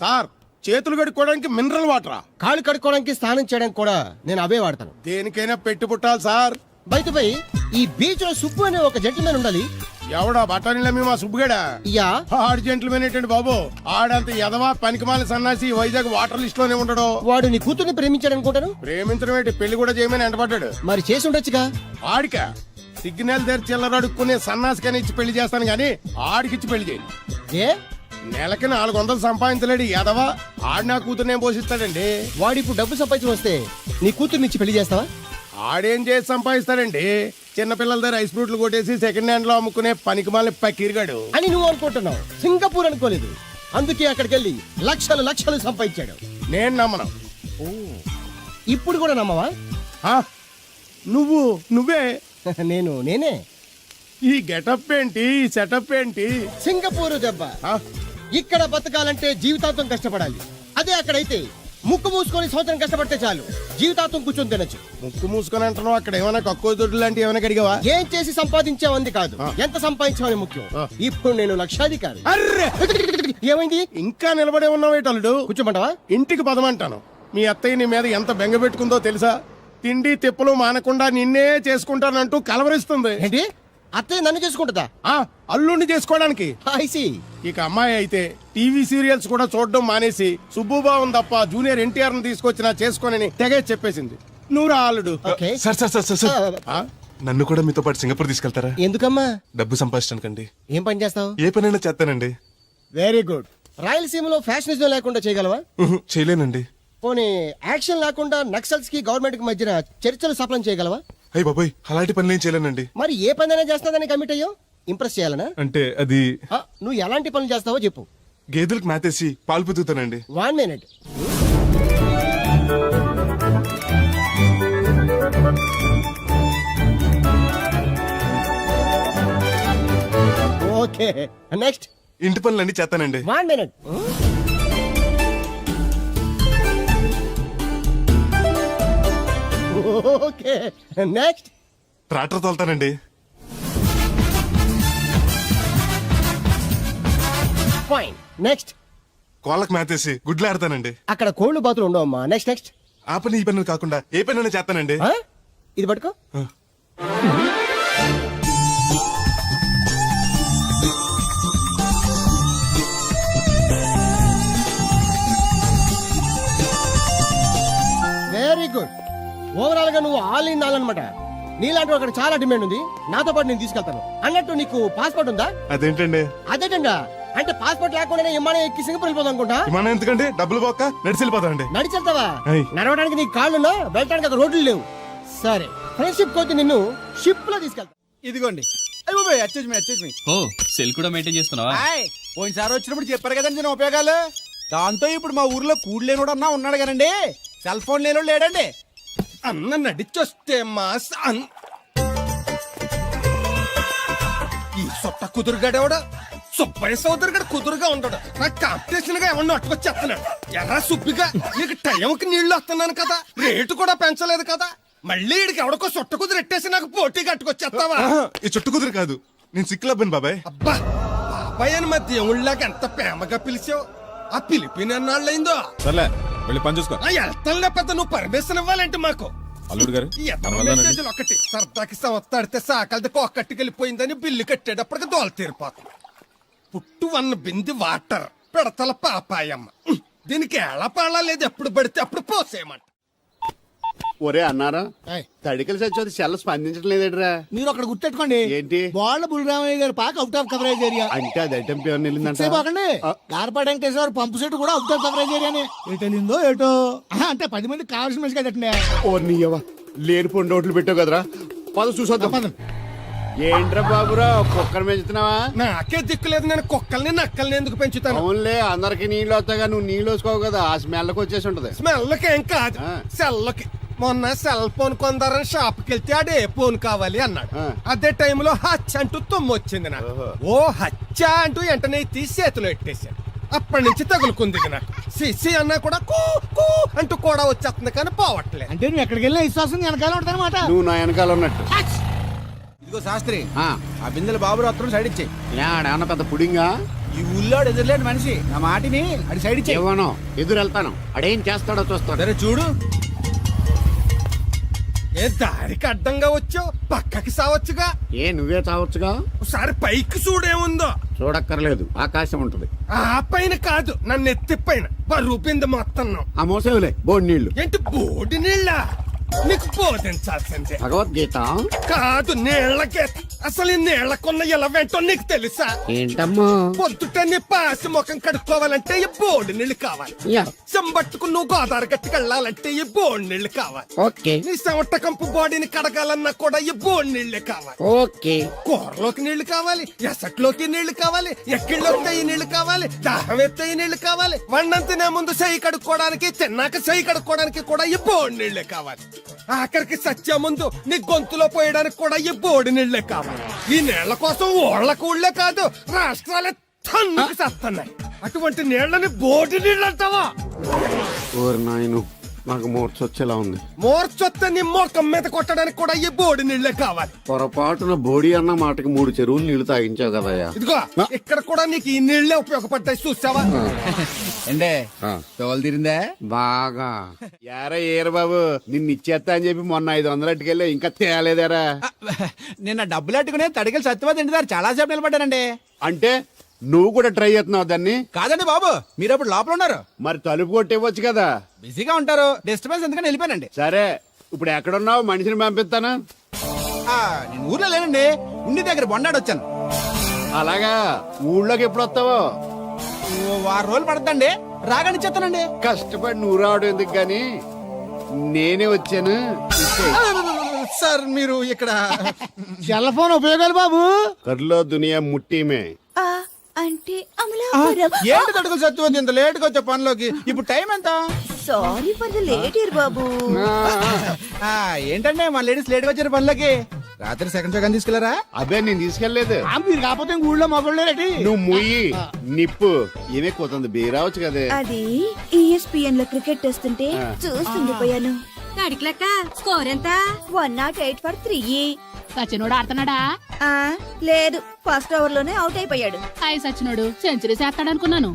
సార్, చేతులు కడుక్కోవడానికి మినరల్ వాటరా? కాళ్ళు కడుక్కోవడానికి స్నానం చేయడానికి కూడా నేను అవే వాడతాను. దేనికైనా పెట్టి పుట్టాలి సార్. బయటపై ఈ బీచ్ లో సుబ్బు అనే ఒక జెంటిల్మెన్ ఉండాలి. ఎవడా బఠానీల మా సుబ్బుగడా? యా. ఆడు జెంట్లమెన్ ఏంటండి బాబు? ఆడంత ఎదవా పనికిమాల సన్నాసి వైజాగ్ వాటర్ లిస్ట్ లోనే ఉండడు. వాడు నీ కూతుర్ని ప్రేమించాడు అనుకుంటాను. ప్రేమించడం ఏంటి, పెళ్లి కూడా చేయమని ఎంటపడ్డాడు. మరి చేసి ఉండొచ్చుగా. ఆడిక సిగ్నల్ దగ్గర చిల్లర అడుక్కునే సన్నాసికని ఇచ్చి పెళ్లి చేస్తాను గానీ ఆడికిచ్చి పెళ్లి చేయండి. ఏ నెలకి 400 సంపాదించలేడు ఎదవా. ఆడి నా కూతురునేం పోషిస్తాడండి? వాడు ఇప్పుడు డబ్బు సంపాదించి వస్తే నీ కూతుర్ని ఇచ్చి పెళ్లి చేస్తావా? ఆడేం చేసి సంపాదిస్తాడండి? చిన్నపిల్లల దగ్గర ఐస్ ఫ్రూట్లు కొట్టేసి సెకండ్ హ్యాండ్ లో అమ్ముకునే పనికిమాల పకీర్గాడు అని నువ్వు అనుకుంటున్నావు. సింగపూర్ అనుకోలేదు. అందుకే అక్కడికి వెళ్ళి లక్షలు సంపాదించాడు. నేను నమ్మను. ఇప్పుడు కూడా నమ్మవా? నువ్వే నేనే ఈ గెటప్ ఏంటి, ఈ సెటప్ ఏంటి? సింగపూరు దెబ్బ. ఇక్కడ బతకాలంటే జీవితాంతం కష్టపడాలి. అదే అక్కడైతే ముక్కు మూసుకొని సంవత్సరం కష్టపడితే చాలు, జీవితాంతం కూర్చొని తినచ్చు. ముక్కు మూసుకొని అంటున్నావు, అక్కడ ఏమైనా కక్కువ దొడ్డు లాంటి ఏమైనా కడిగావా? ఏం చేసి సంపాదించామంది కాదు, ఎంత సంపాదించామని ముఖ్యం. ఇప్పుడు నేను లక్షాధికారి. అర్రే! ఏమైంది? ఇంకా నిలబడే ఉన్నావు అల్లుడు? కూర్చోమంటావా? ఇంటికి పదమంటాను. మీ అత్తయ్య నీ మీద ఎంత బెంగ పెట్టుకుందో తెలుసా? తిండి తిప్పలు మానకుండా నిన్నే చేసుకుంటానంటూ కలవరిస్తుంది. ఏంటి, అత్తయ్య నన్ను చేసుకుంటుందా? అల్లుడిని చేసుకోవడానికి. ఐసి. ఇక అమ్మాయి అయితే టీవీ సీరియల్స్ కూడా చూడడం మానేసి సుబ్బుబాబు తప్ప జూనియర్ ఎన్టీఆర్ ని తీసుకొచ్చినా చేసుకోనని తెగే చెప్పేసింది. నువ్వు రా అల్లుడు. Okay. Sir sir sir sir నన్ను కూడా మీతో పాటు సింగపూర్ తీసుకెళ్తారా? ఎందుకమ్మా? డబ్బు సంపాదించడానికండి. ఏం పని చేస్తావు? ఏ పనైనా చేస్తానండి. Very good. రాయలసీమలో ఫ్యాషనిజం లేకుండా చేయగలవా? చేయలేనండి. పోనీ యాక్షన్ లేకుండా నక్సల్స్ కి గవర్నమెంట్ కి మధ్యన చర్చలు సఫలం చేయగలవా? అయ్యి బాబాయ్, అలాంటి పనులు ఏం చేయలేనండి. మరి ఏ పనైనా చేస్తాదని కమిట్ అయ్యో? ఇంప్రెస్ చేయాలనా? అంటే అది నువ్వు ఎలాంటి పనులు చేస్తావో చెప్పు. గేదెలకు మేతేసి పాలు పుతుతానండి. 1 minute. Okay, next. ఇంటి పనులన్నీ చేస్తానండి. 1 minute. Okay, next. ట్రాక్టర్ తోలుతానండి. Fine, next. కోళ్ళకు మేతేసి గుడ్లు ఆడతానండి. అక్కడ కోళ్ళు బాతులు ఉండవమ్మా. Next next. ఆ పని ఈ పనులు కాకుండా ఏ పనైనా చేస్తానండి. ఇది పట్టుకో. Very good. ఓవరాల్ గా నువ్వు ఆల్ ఇన్ ఆల్ అనమాట. నీలాంటి అక్కడ చాలా డిమాండ్ ఉంది. నాతో పాటు నేను తీసుకెళ్తాను. అన్నట్టు నీకు పాస్పోర్ట్ ఉందా? అదేంటండి? అదేటండా, అంటే పాస్పోర్ట్ లేకుండానే విమానం ఎక్కి సింగపూర్ వెళ్ళిపోదాం అనుకుంటా. విమానం ఎందుకండి? డబ్బులు పోక నడిచి వెళ్ళిపోతానండి. నడిచి వెళ్తావా? అయ్. నడవడానికి నీకు కాళ్ళున్నా, వెళ్ళడానికి అక్కడ రోడ్లు లేవు. సరే, ఫ్రెండ్షిప్ కోతి నిన్ను షిప్ లో తీసుకెళ్తా. ఇదిగోండి. ఓ సెల్ కూడా మెయింటైన్ చేస్తున్నావా? పోయినసారి వచ్చినప్పుడు చెప్పారు కదండి నేను ఉపయోగాలు. దాంతో ఇప్పుడు మా ఊర్లో కూడలేనోడు అన్నా ఉన్నాడు కదండి. సెల్ ఫోన్ లేనోడు లేడండి. అన్న నడిచొస్తే మాస్ ఈ సొట్ట కుదురుగాడేవాడు సుబ్బయ్య సోదరు గడు కుదురుగా ఉండడు. నాకు కాంపిటీషన్ గా ఏమన్నా అట్టుకొచ్చేస్తున్నాడు. ఎర్రా సుబ్బిగా, నీకు టైంకి నీళ్లు వస్తున్నాను కదా, రేటు కూడా పెంచలేదు కదా, మళ్ళీ ఇడికి ఎవడికో సొట్ట కుదురు ఎట్టేసి నాకు పోటీ కట్టుకొచ్చేస్తావా? ఈ చుట్టు కుదురు కాదు, నేను సిక్కులబ్బాను బాబాయ్. అబ్బా, బాబాయ్ అని మా దేవుళ్ళకి ఎంత ప్రేమగా పిలిచావు. ఆ పిలిపిన ఎన్నాళ్ళైందో. సర్లే వెళ్ళి పని చూసుకో. వెళ్తానులే పెద్ద, నువ్వు పర్మిషన్ ఇవ్వాలంటే మాకు. అల్లుడు గారు మెసేజ్లు ఒకటి సరదాకి సంవత్సరాడితే సాకలది కోకట్టుకెళ్ళిపోయిందని బిల్లు కట్టేటప్పటికి దోల తీరిపోతుంది. పుట్టు 1 బింది వాటర్ పిడతల పాపాయమ్మ. దీనికి ఎలా పాడా లేదు, ఎప్పుడు పడితే అప్పుడు పోసేయమంట. ఒరే అన్నారా, తడికలు చచ్చి సెల్ స్పందించడం లేదేట్రా? మీరు అక్కడ గుర్తెట్టుకోండి. ఏంటి? బాళ్ళ బుల్రామయ్య గారి పాక అవుట్ ఆఫ్ కవరేజ్ ఏరియా. అంటే అది ఐటమ్ పేరు వెళ్ళిందంటే గార్పాడు వెంకటేశ్వర పంపు సెట్ కూడా అవుట్ ఆఫ్ కవరేజ్ ఏరియానే. ఎటు వెళ్ళిందో ఏటో. అంటే 10 మంది కావాల్సిన మనిషి కదండి. ఓ నీయవా, లేని పొండి రోడ్లు పెట్టావు కదరా. పద చూసొద్దాం. ఏంట్రా బాబురా, కుక్కర్ పెంచుతున్నావా? నాకే దిక్కులేదు, నేను కుక్కల్ని నక్కల్ని ఎందుకు పెంచుతాను? అవునులే, అందరికి నీళ్ళు వస్తాగా, నువ్వు నీళ్ళు వేసుకోవు కదా, ఆ స్మెల్కి వచ్చేసి ఉంటది. స్మెల్కి ఏం కాదు, సెల్లకి. మొన్న సెల్ ఫోన్ కొందరని షాప్కి వెళ్తే ఆడే ఫోన్ కావాలి అన్నాడు. అదే టైంలో హచ్చ అంటూ తుమ్ము వచ్చింది నాకు. ఓ హచ్చ అంటూ వెంటనే తీసి చేతిలో ఎట్టేశాను. అప్పటి నుంచి తగులుకుంది నాకు. సిసి అన్నా కూడా కూ కూ అంటూ కూడా వచ్చేస్తుంది కానీ పోవట్లేదు. అంటే నువ్వు ఎక్కడికి వెళ్ళినా విశ్వాసం వెనకాల ఉంటానమాట. నువ్వు నా వెనకాల ఉన్నట్టు. ఇదిగో శాస్త్రి, ఆ బిందెల బాబు అత్తరు సైడ్ ఇచ్చేయి. ఏమన్నా పెద్ద పుడింగా? ఈ ఊళ్ళో ఎదురులేని మనిషి, నా మాటిని అది సైడ్ ఇచ్చేయి. ఇవ్వను, ఎదురు వెళ్తాను, అడేం చేస్తాడో చూస్తాడు. సరే చూడు. ఏ దారికి అడ్డంగా వచ్చావు, పక్కకి సావచ్చుగా. ఏ నువ్వే చావచ్చుగా. ఒకసారి పైకి చూడేముందో. చూడక్కర్లేదు, ఆకాశం ఉంటది. ఆ పైన కాదు, నన్ను ఎత్తి పైన రూపింది మొత్తం. ఆ మోసేవులే బోడి నీళ్లు. ఏంటి బోడి నీళ్ళ? నీకు బోధించాల్సిందే. భగవద్గీత కాదు, నీళ్ళకే. అసలు ఈ నీళ్లకున్న ఇలా వెంటో నీకు తెలుసా? ఏంటమ్మా? పొద్దుట నీ పాసి ముఖం కడుక్కోవాలంటే ఈ బోడి నీళ్లు కావాలి. చెంబట్టుకు నువ్వు గోదావరి గట్టుకు వెళ్ళాలంటే ఈ బోడి నీళ్లు కావాలి. ఓకే. నీ చెమట కంపు బాడీని కడగాలన్నా కూడా ఈ బోడి నీళ్లే కావాలి. ఓకే. కూరలోకి నీళ్లు కావాలి, ఎసట్లోకి నీళ్లు కావాలి, ఎక్కిళ్ళొస్తే ఈ నీళ్లు కావాలి, దాహం ఎత్తే ఈ నీళ్లు కావాలి, వండం తినే ముందు చెయ్యి కడుక్కోవడానికి, తిన్నాక చెయ్యి కడుక్కోవడానికి కూడా ఈ బోడి నీళ్లే కావాలి. ఆఖరికి సత్య ముందు నీ గొంతులో పోయడానికి కూడా ఈ బోడి నీళ్లే కావాలి. ఈ నీళ్ల కోసం ఓళ్ళకు ఊళ్ళే కాదు, రాష్ట్రాలే తన్నుకు సస్తున్నాయి. అటువంటి నీళ్ళని బోడి నీళ్ళు అంటావా? ఓరి నాయను, నాకు మూర్చొచ్చేలా ఉంది. మోర్చొత్తే నీ మొఖం మీద కొట్టడానికి కూడా ఈ బోడి నీళ్లే కావాలి. పొరపాటున బోడి అన్న మాటకి 3 చెరువులు నీళ్లు తాగించావు కదయ్యా. ఇదిగో ఇక్కడ కూడా నీకు ఈ నీళ్లే ఉపయోగపడ్డాయి, చూసావా? అంటే తోలు తీరిందా బాగా యారా ఏరు బాబు, నిన్ను ఇచ్చేస్తా అని చెప్పి మొన్న 500 అట్టుకెళ్ళి ఇంకా తేలేదారా? నిన్న డబ్బులు అట్టుకునే తడికలు సత్యవతి ఇంటి దగ్గర చాలా సేపు నిలబడ్డానండి. అంటే నువ్వు కూడా ట్రై చేస్తున్నావు దాన్ని? కాదండి బాబు, మీరు అప్పుడు లోపల ఉన్నారు. మరి తలుపు కొట్టివ్వచ్చు కదా. బిజీగా ఉంటారు, డిస్టర్బెన్స్ ఎందుకని వెళ్ళిపోయానండి. సరే, ఇప్పుడు ఎక్కడున్నావు? మనిషిని పంపిస్తాను. నేను ఊర్లో లేనండి, ఉండి దగ్గర బొండాడు వచ్చాను. అలాగా, ఊళ్ళోకి ఎప్పుడు వస్తావో? 6 రోజులు పడుతుందండి, రాగానే చెప్తానండి. కష్టపడి నువ్వు రావడం ఎందుకు గాని నేనే వచ్చాను. సార్ మీరు ఇక్కడ సెల్ ఫోన్ ఉపయోగాలు బాబు. కర్లో దునియా ముట్టిమే. అంటే ఏంటి తడుకులు సత్యవతి ఇంత లేట్ గా వచ్చే పనిలోకి? ఇప్పుడు టైం ఎంత? Sorry for the late year బాబు. ఏంటంటే మా లేడీస్ లేట్ గా వచ్చారు పనిలోకి. రాత్రి సెకండ్ షో తీసుకెళ్లారా? అబ్బే, నేను తీసుకెళ్లేదు. మీరు కాకపోతే ఊళ్ళో మగోళ్ళేటి. నువ్వు ముయ్యి నిప్పు ఏమే కోతుంది బీరావచ్చు కదే. అది ESPN లో క్రికెట్ టెస్తుంటే చూస్తుండిపోయాను. అడిగిలక్క స్కోర్ ఎంత? 108 for 3. సచినోడు ఆడుతున్నాడా? లేదు, ఫస్ట్ ఓవర్ లోనే అవుట్ అయిపోయాడు. హాయ్ సచినోడు సెంచరీ చేస్తాడనుకున్నాను.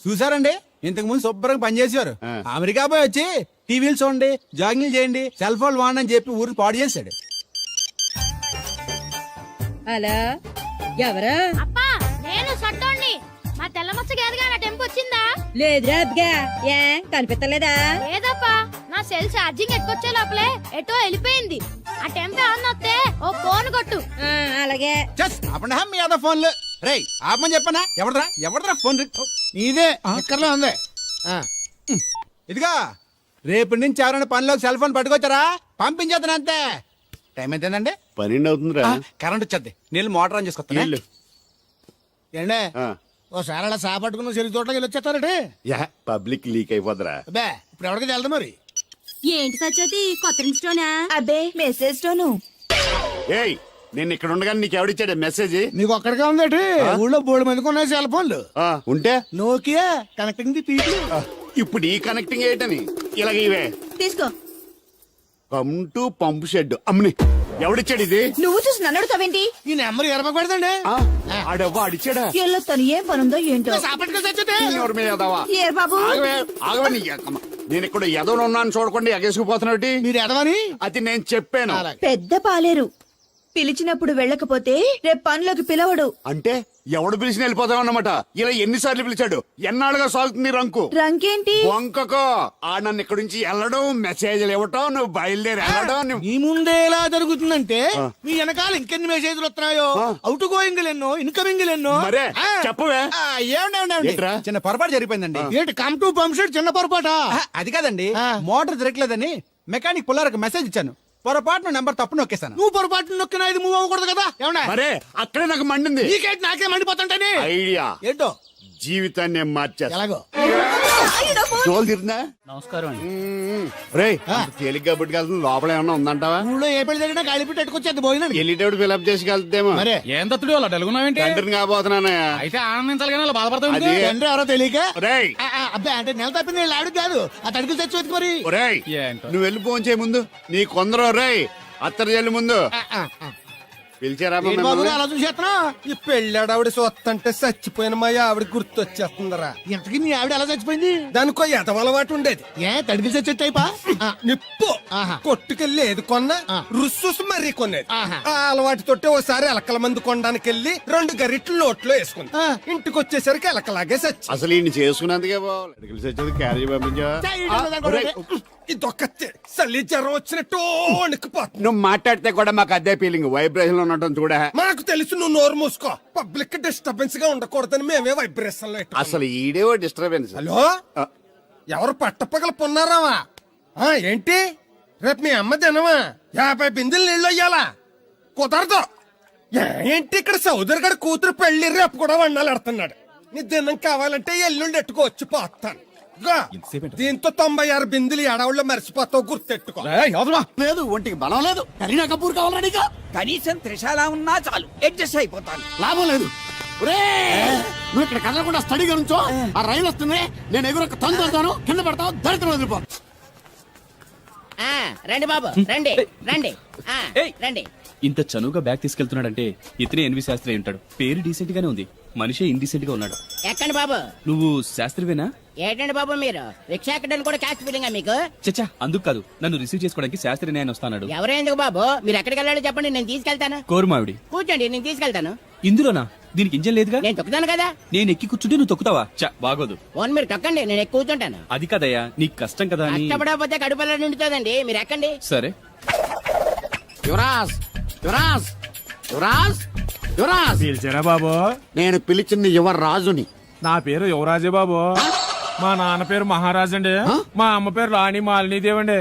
చూసారండి, ఇంతకు ముందు శుభ్రంగా పనిచేసేవారు. అమెరికా పోయి వచ్చి టీవీలు చూడండి, జాగింగ్ చేయండి, సెల్ ఫోన్ వాడండి అని చెప్పి ఊరిని పాడు చేశాడు. అలా ఎవరా? అప్పా నేను సట్టోణ్ణి. మా తెల్ల మచ్చ గేదగా నా టెంపు వచ్చిందా? లేదురా అబ్బగా, ఏ కనిపెట్టలేదా? లేదప్పా, నా సెల్ ఛార్జింగ్ ఎక్కొచ్చే లోపలే ఎటో వెళ్ళిపోయింది. ఆ టెంపు అన్నొస్తే ఓ ఫోన్ కొట్టు. అలాగే. మీ అదా ఫోన్లు రేయ్ ఆపమని చెప్పనా? ఎవడరా ఫోన్? ఇదే ఎక్కర్లో ఉంది. ఇదిగా రేపటి నుంచి ఎవరైనా పనిలోకి సెల్ ఫోన్ పట్టుకొచ్చారా పంపించేద్దాను అంతే. టైం ఎంతేందండి? 12 అవుతుందిరా. కరెంట్ వచ్చేది, నీళ్ళు మోటార్ ఆన్ చేసుకొస్తా. ఏండే ఓసారి అలా సాపట్టుకున్న చెరుకు తోటలోకి వెళ్ళి వచ్చేస్తారంటే పబ్లిక్ లీక్ అయిపోద్రా. అబ్బే, ఇప్పుడు ఎవరికి వెళ్దాం మరి? ఏంటి సత్యవతి, కొత్త ఇన్స్టోనా? అబ్బే, మెసేజ్ తోను. ఏయ్, నేను ఇక్కడ ఉండగానే నీకు ఎవడిచ్చాడు మెసేజ్? నీకు ఒక్కడిగా ఉందేటి? ఊళ్ళో 3 మందికి ఉన్నాయి సెల్ ఫోన్లు. ఉంటే నోకియా కనెక్టింగ్ ది పీపుల్. ఇప్పుడు ఈ కనెక్టింగ్ ఏంటని ఇలాగ ఇవే. తీసుకో. Come to pump shed. అమ్మని ఎవడిచ్చాడు ఇది? నువ్వు చూసి నన్ను అడుగుతావేంటి? ఈ నెంబర్ ఎరపకూడదండి. ఆడవ్వ అడిచాడా? ఎల్లో తను ఏం పనుందో ఏంటో. సాపట్టుకు చచ్చితే ఎవరి మీద ఎదవా? ఏ బాబు, ఆగవే నీ అక్కమ్మ. నేను ఇక్కడ ఎదవను ఉన్నాను చూడకుండా ఎగేసుకుపోతున్నాడు. మీరు ఎదవని అది నేను చెప్పాను. పెద్ద పాలేరు. పిలిచినప్పుడు వెళ్ళకపోతే రేపు పనిలోకి పిలవడు. అంటే ఎవడు పిలిచిన వెళ్ళిపోతావు అన్నమాట. ఇలా ఎన్నిసార్లు పిలిచాడు? ఎన్నాళ్ళుగా సాగుతుంది రంకు. రంకేంటి? వంకకో. ఆ నన్ను ఇక్కడ నుంచి వెళ్ళడం, మెసేజ్లు ఇవ్వటం, నువ్వు బయలుదేరి వెళ్ళడం. మీ ముందే ఎలా జరుగుతుందంటే మీ వెనకాల ఇంకెన్ని మెసేజ్లు వస్తున్నాయో. అవుట్ గోయింగ్ ఎన్నో, ఇన్కమింగ్ ఎన్నో. మరే చెప్పవే. ఏంట్రా? చిన్న పొరపాటు జరిగిపోయిందండి. ఏంటి కమ్ టు పంప్ షెడ్ చిన్న పొరపాట? అది కాదండి, మోటార్ తిరగలేదని మెకానిక్ పుల్లారకు మెసేజ్ ఇచ్చాను. పొరపాటున నెంబర్ తప్పు నొక్కేశాను. నువ్వు పొరపాటు నొక్కినా ఇది మూవ్ అవ్వకూడదు కదా? ఏమన్నా మరే అక్కడే నాకు మండింది. నీకేంటి నాకే మండిపోతుంటని ఐడియా ఏంటో జీవితాన్ని మార్చేస్తా. ఎలాగో జోలు తిరిగినా? నమస్కారం అండి. రేయ్, తేలిగ్గా పుట్టుకెళ్తుంది. లోపల ఏమన్నా ఉందంటావా? ఊళ్ళో ఏ పెళ్లి జరిగినా కలిపి పెట్టుకొచ్చేది భోజనం. వెళ్ళేటప్పుడు ఫిలప్ చేసి వెళ్తేమో. మరే ఏం తత్తుడు అలా డలుగున్నావేంటి? తండ్రిని కాబోతున్నానయ్యా. అయితే ఆనందించాలి కానీ అలా బాధపడతావు. అది తండ్రి ఎవరో తెలియక. రేయ్, అబ్బాయి అంటే నెల తప్పింది ఆవిడ కాదు, ఆ తడికి తెచ్చి మరి. రేయ్, ఏంటో. నువ్వు వెళ్ళి ఫోన్ చేయ ముందు. నీ కొందరు రేయ్ అత్తరు చెల్లి ముందు పిలిచారా? ఏంటి బాబు అలా చూసేస్తున్నా? ఈ పెళ్ళాడావిడ సొత్తంటే చచ్చిపోయిన మా ఆవిడ గుర్తొచ్చేస్తుందరా. ఇంతకీ మీ ఆవిడ ఎలా చచ్చిపోయింది? దానికో ఎదవలవాటు ఉండేది. ఏ తడికి తెచ్చే టైపా? నిప్పు కొట్టుకెళ్ళి ఏది కొన్నా రుస్సుస్ మరీ కొనేది. ఆ అలవాటుతోటే ఓసారి ఎలకల మందు కొనడానికి వెళ్ళి 2 గరిట్లు నోట్లో వేసుకుంది. ఇంటికి వచ్చేసరికి ఎలకలాగే చచ్చి. అసలు ఈయన చేసుకున్నందుకే బాగా క్యారేజ్ పంపించా. ఇదొక చలి జ్వరం వచ్చినట్టు వణికిపోతుంది. నువ్వు మాట్లాడితే కూడా మాకు అదే ఫీలింగ్, వైబ్రేషన్ లో ఉండటం చూడ. మాకు తెలుసు, నువ్వు నోరు మూసుకో. పబ్లిక్ డిస్టర్బెన్స్ గా ఉండకూడదని మేమే వైబ్రేషన్ లో. అసలు ఈడే డిస్టర్బెన్స్. హలో, ఎవరు పట్టపగల పొన్నారావా? ఏంటి రేపు మీ అమ్మ తినవా? 50 బిందెలు నీళ్ళు అయ్యాలా? కుదరదు. ఏంటి ఇక్కడ సోదరు గడి కూతురు పెళ్లి రేపు కూడా వండాలి ఆడుతున్నాడు. నీ దినం కావాలంటే ఎల్లుండి ఎట్టుకోవచ్చు పోతాను. గా, దీంతో 96 బిందులు ఎడవుళ్ళు మర్చిపోతావు, గుర్తెట్టుకో. లేదు ఒంటికి బలం లేదు కరీనా కపూర్ కావాలా నీకు? కనీసం త్రిశాల ఉన్నా చాలు అడ్జస్ట్ అయిపోతాను. లాభం లేదు. నువ్వు ఇక్కడ కదలకుండా స్టడీగా నుంచో, ఆ రైలు వస్తుంది, నేను ఎగురొక్క తందు వెళ్తాను, కింద పడతావు, దరిద్రం వదిలిపో. రండి బాబు, రండి రండి రండి. ఇంత చనువుగా బ్యాగ్ తీసుకెళ్తున్నాడంటే ఇతనే ఎన్వి శాస్త్రి అయి ఉంటాడు. పేరు డీసెంట్ గానే ఉంది, మనిషే ఇండీసెంట్ గా ఉన్నాడు. ఎక్కండి బాబు. నువ్వు శాస్త్రివేనా? ఏంటండి బాబు మీరు రిక్షా ఎక్కడానికి కూడా క్యాష్ ఫీలింగా మీకు? చచ్చా, అందుకు కాదు, నన్ను రిసీవ్ చేసుకోవడానికి శాస్త్రి నేను వస్తాడు. ఎవరు ఎందుకు బాబు, మీరు ఎక్కడికి వెళ్ళాలో చెప్పండి, నేను తీసుకెళ్తాను. కోరుమావిడి కూర్చోండి, నేను తీసుకెళ్తాను. ఇందులోనా? దీనికి ఇంజన్ లేదుగా. నేను తొక్కుతాను కదా. నేను ఎక్కి కూర్చుంటే నువ్వు తొక్కుతావా? చా, బాగోదు. ఫోన్ మీరు తొక్కండి, నేను ఎక్కువ కూర్చుంటాను. అది కదయ్యా, నీకు కష్టం కదా అని. కష్టపడకపోతే కడుపులో నిండుతుందండి, మీరు ఎక్కండి. సరే. యువరాజ్ యువరాజ్ యువరాజ్ యువరాజ్ పిలిచారా బాబు? నేను పిలిచింది యువరాజుని. నా పేరు యువరాజే బాబు. మా నాన్న పేరు మహారాజ్ అండి, మా అమ్మ పేరు రాణి మాలినీదేవి అండి.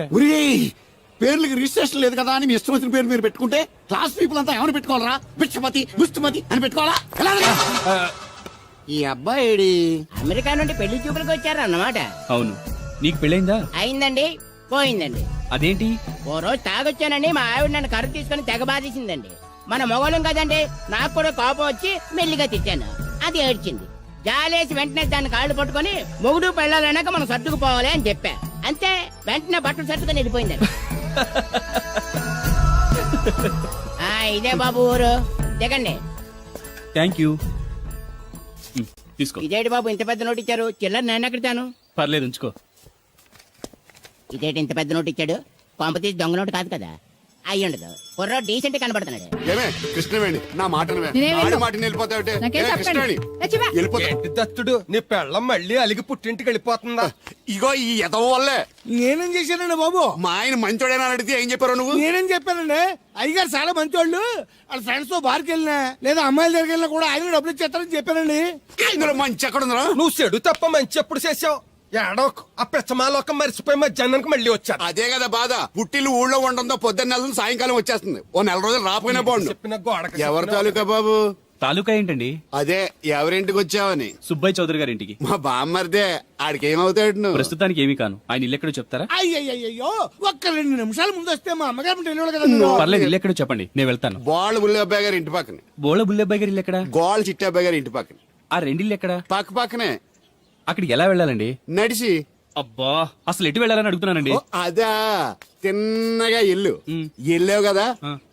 పేర్లకి రిజిస్ట్రేషన్ లేదు కదా అని మీ ఇష్టం వచ్చిన పేరు మీరు పెట్టుకుంటే క్లాస్ పీపుల్ అంతా ఎవరు పెట్టుకోవాలరా? బిచ్చమతి ముస్తుమతి అని పెట్టుకోవాలా? ఈ అబ్బాయి అమెరికా నుండి పెళ్లి చూపులకు వచ్చారు అన్నమాట. అవును. నీకు పెళ్ళైందా? అయిందండి, పోయిందండి. అదేంటి? ఓ రోజు తాగొచ్చానని మా ఆవిడ నన్ను కర్ర తీసుకుని తెగ బాధేసిందండి. మన మొగలం కదండి, నాకు కూడా కోపం వచ్చి మెల్లిగా తిట్టాను. అది ఏడ్చింది. జాలేసి వెంటనే దాన్ని కాళ్ళు పట్టుకొని మొగుడు పెళ్ళాలన్నాక మనం సర్దుకుపోవాలి అని చెప్పా. అంతే, వెంటనే బట్టలు సర్దుకొని వెళ్ళిపోయిందండి. ఇదే బాబు ఊరు, దిగండి. Thank you. తీసుకో. ఇదేంటి బాబు ఇంత పెద్ద నోటు ఇచ్చారు, చిల్లర నేను ఎక్కడతాను? పర్లేదు, ఉంచుకో. ఇదేంటి ఇంత పెద్ద నోటు ఇచ్చాడు, కొంప తీసి దొంగ నోటు కాదు కదా? అయ్యి ఉండదు, కుర్ర డీసెంట్ కనబడుతున్నాడు. ఏమే కృష్ణవేణి, నా మాట ఏంటి దత్తుడు, నీ పెళ్ళం మళ్ళీ అలిగి పుట్టింటికి వెళ్ళిపోతుందా? ఇగో ఈ ఎదవ వల్లే. నేనేం చేశానండి బాబు? మా ఆయన మంచోడేనా అడిగితే ఏం చెప్పారు నువ్వు? నేనేం చెప్పానండి? అయ్యగారు చాలా మంచోళ్ళు, వాళ్ళ ఫ్రెండ్స్ తో బార్కి వెళ్ళినా లేదా అమ్మాయిల దగ్గరికి వెళ్ళినా కూడా ఆయన డబ్బులు ఇచ్చేస్తారని చెప్పానండి. ఇందులో మంచి ఎక్కడ ఉందా? నువ్వు చెడు తప్ప మంచి ఎప్పుడు చేసావు? ఏడోకు, ఆ పెచ్చమాలోకం మర్చిపోయి మధ్యాహ్నానికి మళ్ళీ వచ్చారు. అదే కదా బాధ. పుట్టిల్లు ఊళ్ళో ఉండడంతో పొద్దున్న నెల సాయంకాలం వచ్చేస్తుంది. ఓ నెల రోజులు రాపోయినా బాగుండు. చెప్పిన గోడకి ఎవరి తాలూకా బాబు? తాలూకా ఏంటండి? అదే ఎవరింటికి వచ్చావని. సుబ్బయ్య చౌదరి గారి ఇంటికి. మా బామ్మర్దే, ఆడికి ఏమవుతాడు నువ్వు? ప్రస్తుతానికి ఏమీ కాను. ఆయన ఇల్లు ఎక్కడో చెప్తారా? అయ్యయ్యో, ఒక్క 2 నిమిషాల ముందు వస్తే మా అమ్మగారు తెలియదు కదా. పర్లేదు, ఇల్లు ఎక్కడో చెప్పండి, నేను వెళ్తాను. బోళ్ళ బుల్లి అబ్బాయి గారి ఇంటి పక్కన. బోళ బుల్లెబ్బాయి గారి ఇల్లు ఎక్కడ? గోళ్ళ చిట్టి అబ్బాయి గారి ఇంటి పక్కన. ఆ రెండిల్లు ఎక్కడ? పక్క పక్కనే. అక్కడికి ఎలా వెళ్ళాలండి? నడిచి. అబ్బా, అసలు ఎటు వెళ్ళాలని అడుగుతున్నానండి. అదా, తిన్నగా ఇల్లు వెళ్ళావు కదా,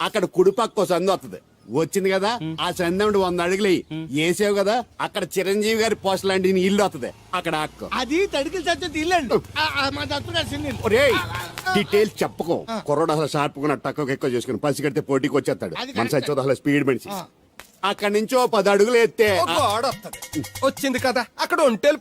అక్కడ కుడిపక్క సందు వస్తుంది. వచ్చింది కదా, ఆ సందముడు 100 అడుగులు వేసావు కదా, అక్కడ చిరంజీవి గారి పోస్ట్ లాంటి ఇల్లు వస్తుంది. అక్కడ అక్క అది తడికి చచ్చేది ఇల్లండి. మా దత్తు డీటెయిల్స్ చెప్పుకో. కుర్రోడు అసలు షార్ప్ తక్కువ ఎక్కువ చేసుకుని పసి కడితే పోటీకి వచ్చేస్తాడు. మన సచ్చి అసలు స్పీడ్ మనిషి. అక్కడి నుంచి 10 అడుగులు ఎత్తే గోడ వస్తుంది. వచ్చింది కదా, అక్కడ ఒంటేలు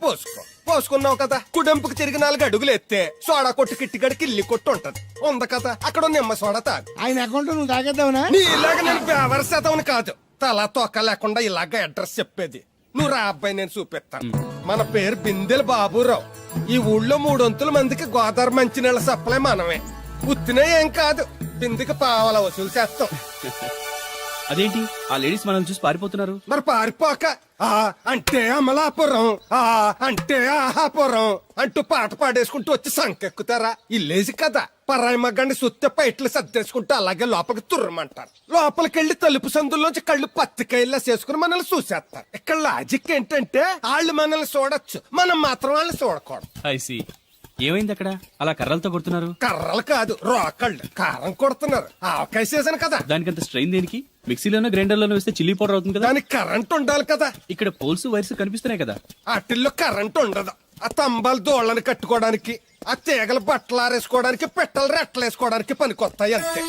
పోసుకున్నావు కదా, కుడెంపుకు తిరిగి 4 అడుగులు ఎత్తే సోడా కొట్టు కిట్టిగడి కిల్లి కొట్టు ఉంటది. ఉంది కదా, అక్కడ నిమ్మ సోడా తాగు. ఆయన అకౌంట్ నువ్వు తాగేద్దావునా? నీ ఇలాగ నేను వ్యవరసేతవని కాదు, తల తోక లేకుండా ఇలాగ అడ్రస్ చెప్పేది. నువ్వు రా అబ్బాయి, నేను చూపిస్తాను. మన పేరు బిందెల బాబురావు. ఈ ఊళ్ళో 300 మందికి గోదావరి మంచినీళ్ళ సప్లై మనమే. ఉత్తినే ఏం కాదు, బిందెకి పావలా వసూలు చేస్తాం. అదేంటి ఆ లేడీస్ మనల్ని చూసి పారిపోతున్నారు? మరి పారిపోక ఆ అంటే అమలాపురం, ఆ అంటే ఆహాపురం అంటూ పాట పాడేసుకుంటూ వచ్చి సంకెక్కుతారా? ఇల్లేసి కదా, పరాయి మగ్గండి సుత్తే పైట్లు సర్దేసుకుంటూ అలాగే లోపలికి తుర్రమంటారు. లోపలికెళ్లి తలుపు సందుల్లోంచి కళ్ళు పత్తికాయల్లా చేసుకుని మనల్ని చూసేస్తారు. ఇక్కడ లాజిక్ ఏంటంటే వాళ్ళు మనల్ని చూడొచ్చు, మనం మాత్రం వాళ్ళని చూడకూడదు. ఐసి, ఏమైంది అక్కడ అలా కర్రలతో కొడుతున్నారు? కర్రలు కాదు, రోకళ్ళు కారం కొడుతున్నారు. ఆవకాయ సీజన్ కదా. దానికంత స్ట్రెయిన్ దేనికి? మిక్సీలోనో గ్రైండర్లోనో వేస్తే చిల్లీ పౌడర్ అవుతుంది కదా. దానికి కరెంట్ ఉండాలి కదా. ఇక్కడ పోల్స్ వైర్స్ కనిపిస్తున్నాయి కదా. వాటిల్లో కరెంట్ ఉండదు. ఆ తంబాలు దోళ్ళని కట్టుకోవడానికి, ఆ తీగలు బట్టలు ఆరేసుకోవడానికి, పెట్టలు రెట్టలేసుకోవడానికి పనికొస్తాయి అంతే.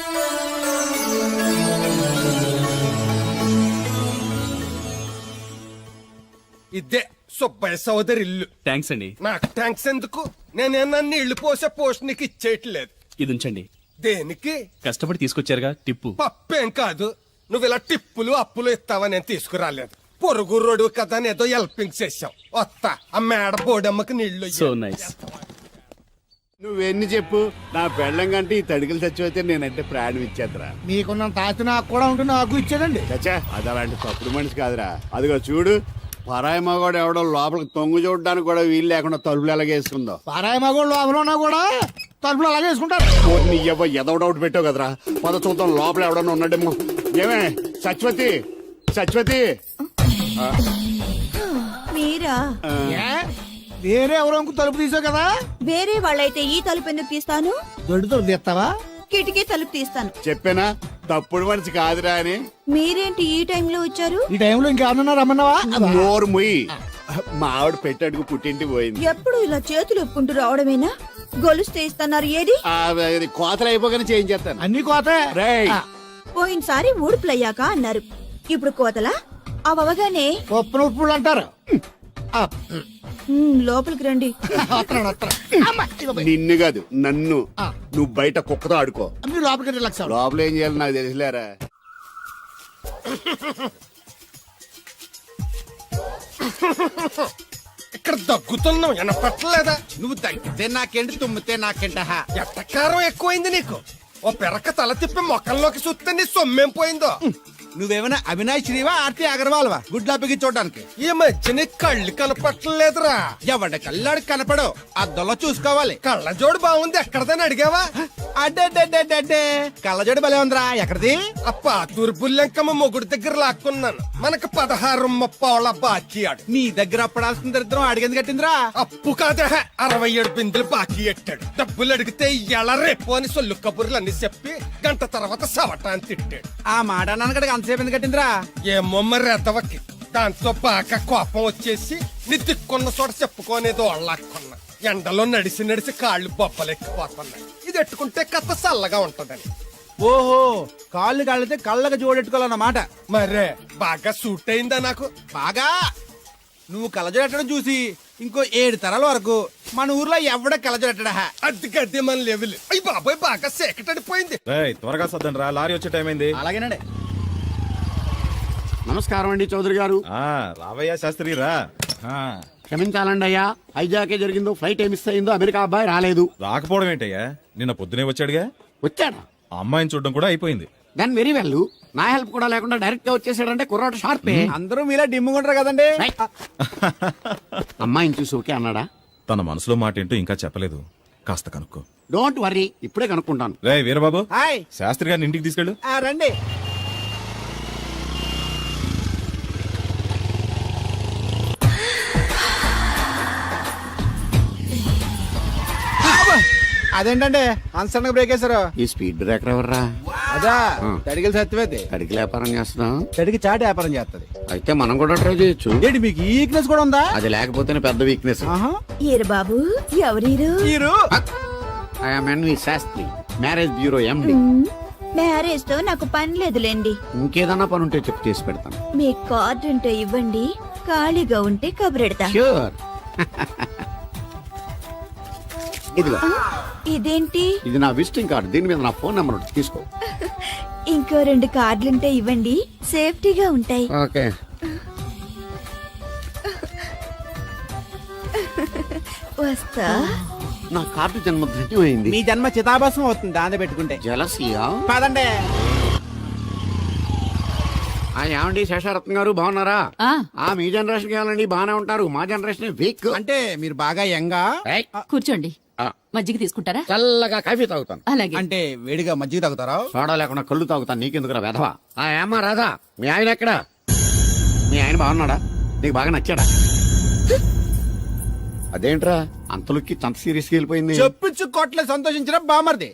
ఇదే సుబ్బయ్య సోదరి ఇల్లు. థ్యాంక్స్ అండి. నాకు థ్యాంక్స్ ఎందుకు? నేనేనా నీళ్లు పోసే పోస్ట్ నీకు ఇచ్చేయట్లేదు. ఇది ఉంచండి. దేనికి? కష్టపడి తీసుకొచ్చారుగా టిప్పు. పప్పేం కాదు, నువ్వు ఇలా టిప్పులు అప్పులు ఇస్తావని నేను తీసుకురాలేదు. పొరుగు రోడ్డు కదా అని ఏదో హెల్పింగ్ చేసావు. వస్తా, ఆ మేడ బోడమ్మకి నీళ్లు. So nice. నువ్వెన్ని చెప్పు, నా పెళ్ళం కంటే ఈ తడికలు చచ్చిపోతే నేనంటే ప్రాణం ఇచ్చేద్దరా. మీకున్నంత ఆస్తి నాకు కూడా ఉంటుంది, నాకు ఇచ్చాడండి. చచ్చా, అది అలాంటి తప్పుడు మనిషి కాదురా. అదిగో చూడు, పరాయి మగవాడు ఎవడో లోపలికి తొంగు చూడడానికి కూడా వీలు లేకుండా తలుపులు ఎలాగేసుకుందో. పారాయి మగోళ్ళు లోపల ఉన్నా కూడా తలుపులు అలాగే వేసుకుంటారు. నీ ఎదో డౌట్ పెట్టావు కదరా. పద చూద్దాం లోపల ఎవడన్నా ఉన్నాడేమో. ఏమే సత్యవతి, సత్యవతి. మీరా? ఏ? వేరే ఎవరో తలుపు తీసావు కదా. వేరే వాళ్ళైతే ఈ తలుపు ఎందుకు తీస్తాను? దొడ్డు తలుపు తీస్తావా? కిటికీ తలుపు తీస్తాను. చెప్పానా తప్పుడు మనిషి కాదురా అని. మీరేంటి ఈ టైంలో వచ్చారు? ఈ టైంలో ఇంకేమన్నా రమ్మన్నావా? నోరు ముయ్యి. మా ఆవిడ పెట్టడుకు పుట్టింటి పోయింది. ఎప్పుడు ఇలా చేతులు ఒప్పుకుంటూ రావడమేనా? గొలుస్తే ఇస్తున్నారు ఏది? అది కోతలు అయిపోగానే చేయించేస్తాను. అన్ని కోతే. రేయ్ పోయినసారి ఊడుపులయ్యాక అన్నారు, ఇప్పుడు కోతలా? అవగానే ఉప్పులు ఉప్పులు అంటారు. లోపలికి రండి. నిన్ను కాదు నన్ను. నువ్వు బయట కుక్కతో ఆడుకో. మీరు లోపలికి రిలాక్స్ అవ్వండి. లోపల ఏం చేయాలి నాకు తెలిసిలేరా. ఇక్కడ దగ్గుతున్నావు వినపట్టలేదా? నువ్వు తగ్గితే నాకేంటి, తుమ్మితే నాకేంట. ఎట్టకారం ఎక్కువైంది నీకు. ఓ పెరక తల తిప్పి మొక్కల్లోకి చూస్తే నీ సొమ్మేం పోయిందో. నువ్వేమైనా అవినాష్ శ్రీవా, ఆర్తి అగర్వాల్వా గుడ్లా పిగి చూడడానికి? ఈ మధ్య నీ కళ్ళు కనపట్టలేదురా. ఎవడ కళ్ళాడు కనపడవు, అద్దంలో చూసుకోవాలి. కళ్ళజోడు బాగుంది ఎక్కడదని అడిగావా? అడ్డే కళ్ళజోడు భలే ఉందిరా. ఎక్కడిది? అప్ప తూర్పుల్లెంకమ్మ మొగుడు దగ్గర లాక్కున్నాను. మనకు 16 బాకీ ఆడు. నీ దగ్గర అప్పడాల్సిన దరిద్రం అడిగింది కట్టిందిరా. అప్పు కాదే 67 బిందులు బాకీ ఎట్టాడు. డబ్బులు అడిగితే ఎలా రేపు అని సొల్లు కబుర్లు అన్ని చెప్పి గంట తర్వాత సవటాన్ని తిట్టాడు. ఆ మాట నాన్నగడికి అంతసేపు ఎందుకు కట్టిందిరా? ఏమో మరి ఎదవకి. దాంతో బాగా కోపం వచ్చేసి నీ దిక్కున్న చోట చెప్పుకోనేదో వాళ్ళకున్నా. ఎండలో నడిసి నడిసి కాళ్ళు బొబ్బలెక్కిపోతున్నాయి. ఇది ఎట్టుకుంటే కథ చల్లగా ఉంటదని. ఓహో, కాళ్ళు కాళ్ళతే కళ్ళకు జోడెట్టుకోవాలన్నమాట. మరే బాగా సూట్ అయిందా నాకు? బాగా. నువ్వు కళ్ళజోడెట్టడం చూసి ఇంకో 7 తరాల వరకు మన ఊర్లో ఎవడ కళ్ళజోడెట్టడా. అది గడ్డి మన లెవెల్. అయ్యి బాబాయ్ బాగా సేకటడిపోయింది. త్వరగా సర్దండి రా, లారీ వచ్చే టైం అయింది. అలాగేనండి. నమస్కారం అండి చౌదరి గారు. రావయ్యా శాస్త్రి రా. క్షమించాలండి అయ్యా, హైజాకే జరిగిందో, ఫ్లైట్ ఏ మిస్ అయిందో, అమెరికా అబ్బాయి రాలేదు. రాకపోవడం ఏంటయ్యా, నిన్న పొద్దునే వచ్చాడుగా. వచ్చాడా? ఆ అమ్మాయిని చూడడం కూడా అయిపోయింది. దాని వెరీ వెల్. నా హెల్ప్ కూడా లేకుండా డైరెక్ట్ గా వచ్చేసాడంటే కుర్రాడు షార్పే. అందరూ మీలా డిమ్ముకుంటారు కదండి. అమ్మాయిని చూసి ఓకే అన్నాడా? తన మనసులో మాట ఏంటో ఇంకా చెప్పలేదు, కాస్త కనుక్కో. డోంట్ వర్రీ, ఇప్పుడే కనుక్కుంటాను. రే వీరబాబు, హాయ్. శాస్త్రి గారిని ఇంటికి తీసుకెళ్ళు. రండి. అదేంటండి అన్సడన్ బ్రేక్ వేశారు? ఈ స్పీడ్ బ్రేకర్ ఎవర్రా? అదా తడిగిల సత్యవేతి. అడిగి వ్యాపారం చేస్తున్నాం. తడికి చాటి వ్యాపారం చేస్తది. అయితే మనం కూడా ట్రై చేయొచ్చు. ఏంటి మీకు ఈ వీక్నెస్ కూడా ఉందా? అది లేకపోతేనే పెద్ద వీక్నెస్. ఈరు బాబు, ఎవరీరు? I'm NV Shastri, marriage bureau MD. Marriage తో నాకు పని లేదులేండి. ఇంకేదన్నా పని ఉంటే చెప్పు, చేసి పెడతాను. మీ కార్డు ఉంటే ఇవ్వండి, ఖాళీగా ఉంటే కబురెడతా. ష్యూర్. ఇదిగో. ఇదేంటి? ఇది నా విజిటింగ్ కార్డు. దీని మీద నా ఫోన్ నెంబర్ ఉంటుంది, తీసుకో. ఇంకో 2 కార్డులుంటే ఇవ్వండి, సేఫ్టీగా ఉంటాయి. ఓకే. వస్తా. నా కార్డు జన్మ ధన్యమైంది. మీ జన్మ చితాభాసం అవుతుంది దాన్ని పెట్టుకుంటే. జలసియా? పదండి. ఏమండి శేషారత్న గారు, బాగున్నారా? మీ జనరేషన్ కావాలండి, బాగానే ఉంటారు. మా జనరేషన్ వీక్. అంటే మీరు బాగా యంగా. కూర్చోండి. మజ్జిగ తీసుకుంటారా? చల్లగా కాఫీ తాగుతాను. అలాగే. అంటే వేడిగా మజ్జిగ తాగుతారా? సోడా లేకుండా కళ్ళు తాగుతాను. నీకెందుకురా వెధవా? ఏమ్మా రాధా, మీ ఆయన ఎక్కడా? మీ ఆయన బాగున్నాడా? నీకు బాగా నచ్చాడా? అదేంట్రా అంతలోకి అంత సీరియస్ వెళ్ళిపోయింది? చెప్పించు కొట్లే సంతోషించిన బామర్ది.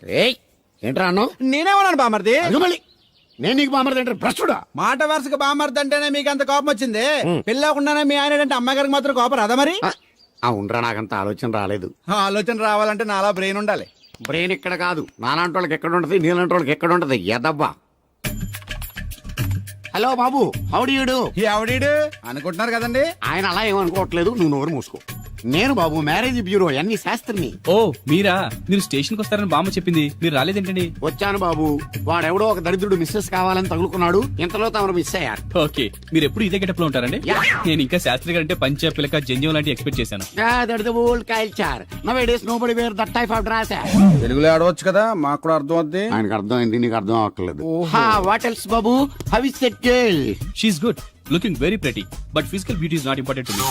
ఏంట్రా అన్నావు? నేనేమన్నాను బామర్ది? మళ్ళీ నేను నీకు బామర్ది అంటే భ్రష్టుడా? మాట వరుసగా బామర్ది అంటేనే మీకు అంత కోపం వచ్చింది. పిల్లకుండానే మీ ఆయన అంటే అమ్మగారికి మాత్రం కోపం రాదా మరి? ఉండరా, నాకంత ఆలోచన రాలేదు. ఆలోచన రావాలంటే నాలా బ్రెయిన్ ఉండాలి. బ్రెయిన్ ఇక్కడ కాదు, నాలాంటి వాళ్ళకి ఎక్కడ ఉంటది, నీలాంటి వాళ్ళకి ఎక్కడ ఉంటది. ఎదవ్వా. హలో బాబు, హౌడీయుడు. ఎవడీడు అనుకుంటున్నారు కదండి. ఆయన అలా ఏమనుకోవట్లేదు, నువ్వు నోరు మూసుకో. నేను బాబు మ్యారేజ్ బ్యూరో ఎన్వి శాస్త్రిని. ఓ మీరా? మీరు స్టేషన్ కి వస్తారని బామ్మ చెప్పింది, మీరు రాలేదేంటండి? వచ్చాను బాబు. వాడెవడో ఒక దరిద్రుడు మిస్సెస్ కావాలని తగులుకున్నాడు, ఇంతలో తమరు మిస్ అయ్యారు. ఓకే, మీరు ఎప్పుడు ఇదే గెటప్ లో ఉంటారండి? నేను ఇంకా శాస్త్రి గారు అంటే పంచ పిలక జంజం లాంటి ఎక్స్పెక్ట్ చేశాను. తెలుగులో ఆడవచ్చు కదా, మాకు కూడా అర్థం అవుద్ది. ఆయనకు అర్థమైంది, నీకు అర్థం అవ్వట్లేదు. వాట్ ఎల్స్ బాబు? How is that girl? She is good. Looking very pretty but physical beauty is not important to me.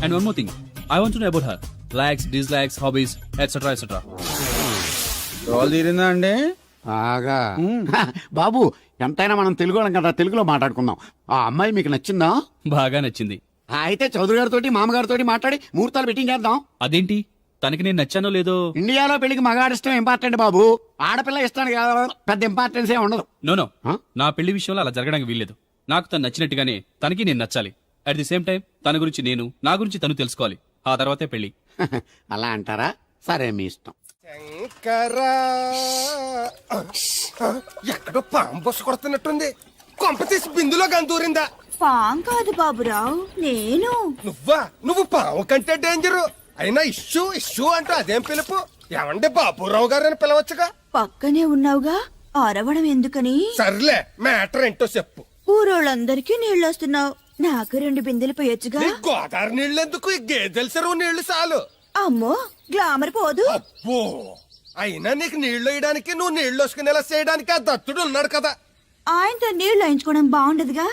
And one more thing I want to know about her likes, dislikes, hobbies etcetera etcetera. Role తీరిందా అండి? బాగా బాబు, ఎంతైనా మనం తెలుగు వాళ్ళం కదా, తెలుగులో మాట్లాడుకుందాం. ఆ అమ్మాయి మీకు నచ్చిందా? బాగా నచ్చింది. అయితే చౌదరి గారితో మామగారితో మాట్లాడి ముహూర్తాలు పెట్టింగ్ చేద్దాం. అదేంటి, తనకి నేను నచ్చానో లేదో? ఇండియాలో పెళ్లికి మగాడి ఇష్టం ఇంపార్టెంట్ బాబు, ఆడపిల్ల ఇష్టానికి పెద్ద ఇంపార్టెన్స్ ఏ ఉండదు. నో నా పెళ్లి విషయంలో అలా జరగడానికి వీల్లేదు. నాకు తను నచ్చినట్టుగానే తనకి నేను నచ్చాలి. అట్ ది సేమ్ టైం తన గురించి నేను, నా గురించి తను తెలుసుకోవాలి. ఆ తర్వాతే పెళ్లి. అలా అంటారా? సరే, మీ ఇష్టం. శంకరా, ఎక్కడో పాము బొస్సు కొడుతున్నట్టుంది. కొంప తీసి బిందులో గందూరిందా? పాం కాదు బాబురావు, నేను. నువ్వు పాము కంటే డేంజరు. అయినా ఇష్యూ ఇష్యూ అంటూ అదేం పిలుపు? ఏమండి బాబురావు గారు అని పిలవచ్చుగా. పక్కనే ఉన్నావుగా, అరవడం ఎందుకని? సర్లే, మ్యాటర్ ఏంటో చెప్పు. ఊరోళ్ళందరికీ నీళ్ళొస్తున్నావు, నాకు 2 బిందెలు పోయొచ్చుగా. నీ గోదావరి నీళ్ళెందుకు? ఈ గేదెల చెరువు నీళ్లు చాలు. అమ్మో, గ్లామర్ పోదు. అబ్బో, అయినా నీకు నీళ్లు వేయడానికి, నువ్వు నీళ్లు వేసుకునేలా చేయడానికి ఆ దత్తుడు ఉన్నాడు కదా. ఆయనతో నీళ్లు వేయించుకోవడం బాగుండదుగా.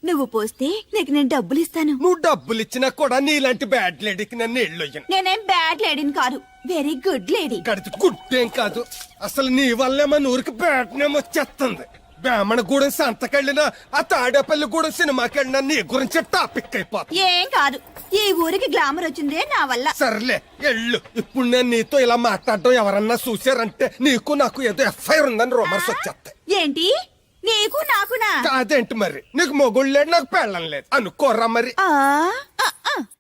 నువ్వు పోస్తే నీకు నేను డబ్బులు ఇస్తాను. నువ్వు డబ్బులు ఇచ్చినా కూడా నీలాంటి బ్యాడ్ లేడీకి నేను నీళ్లు వేయను. నేనేం బ్యాడ్ లేడీని కాదు, వెరీ గుడ్ లేడీ. గడిచి గుడ్డేం కాదు. అసలు నీ వల్లే మన ఊరికి బ్యాడ్ నేమ్ వచ్చేస్తుంది. బ్రాహ్మణగూడెం సంతకెళ్ళినా, ఆ తాడేపల్లిగూడెం సినిమాకెళ్ళినా నీ గురించి టాపిక్ అయిపోతుంది. ఏం కాదు, ఈ ఊరికి గ్లామర్ వచ్చిందే నా వల్ల. సర్లే ఎళ్ళు. ఇప్పుడు నేను నీతో ఇలా మాట్లాడడం ఎవరన్నా చూసారంటే నీకు నాకు ఏదో ఎఫ్ఐఆర్ ఉందని రూమర్స్ వచ్చేస్తాయి. ఏంటి, నీకు నాకునా? కాదేంటి మరి? నీకు మొగుళ్ళు లేడు, నాకు పెళ్ళం లేదు అనుకోరా మరి.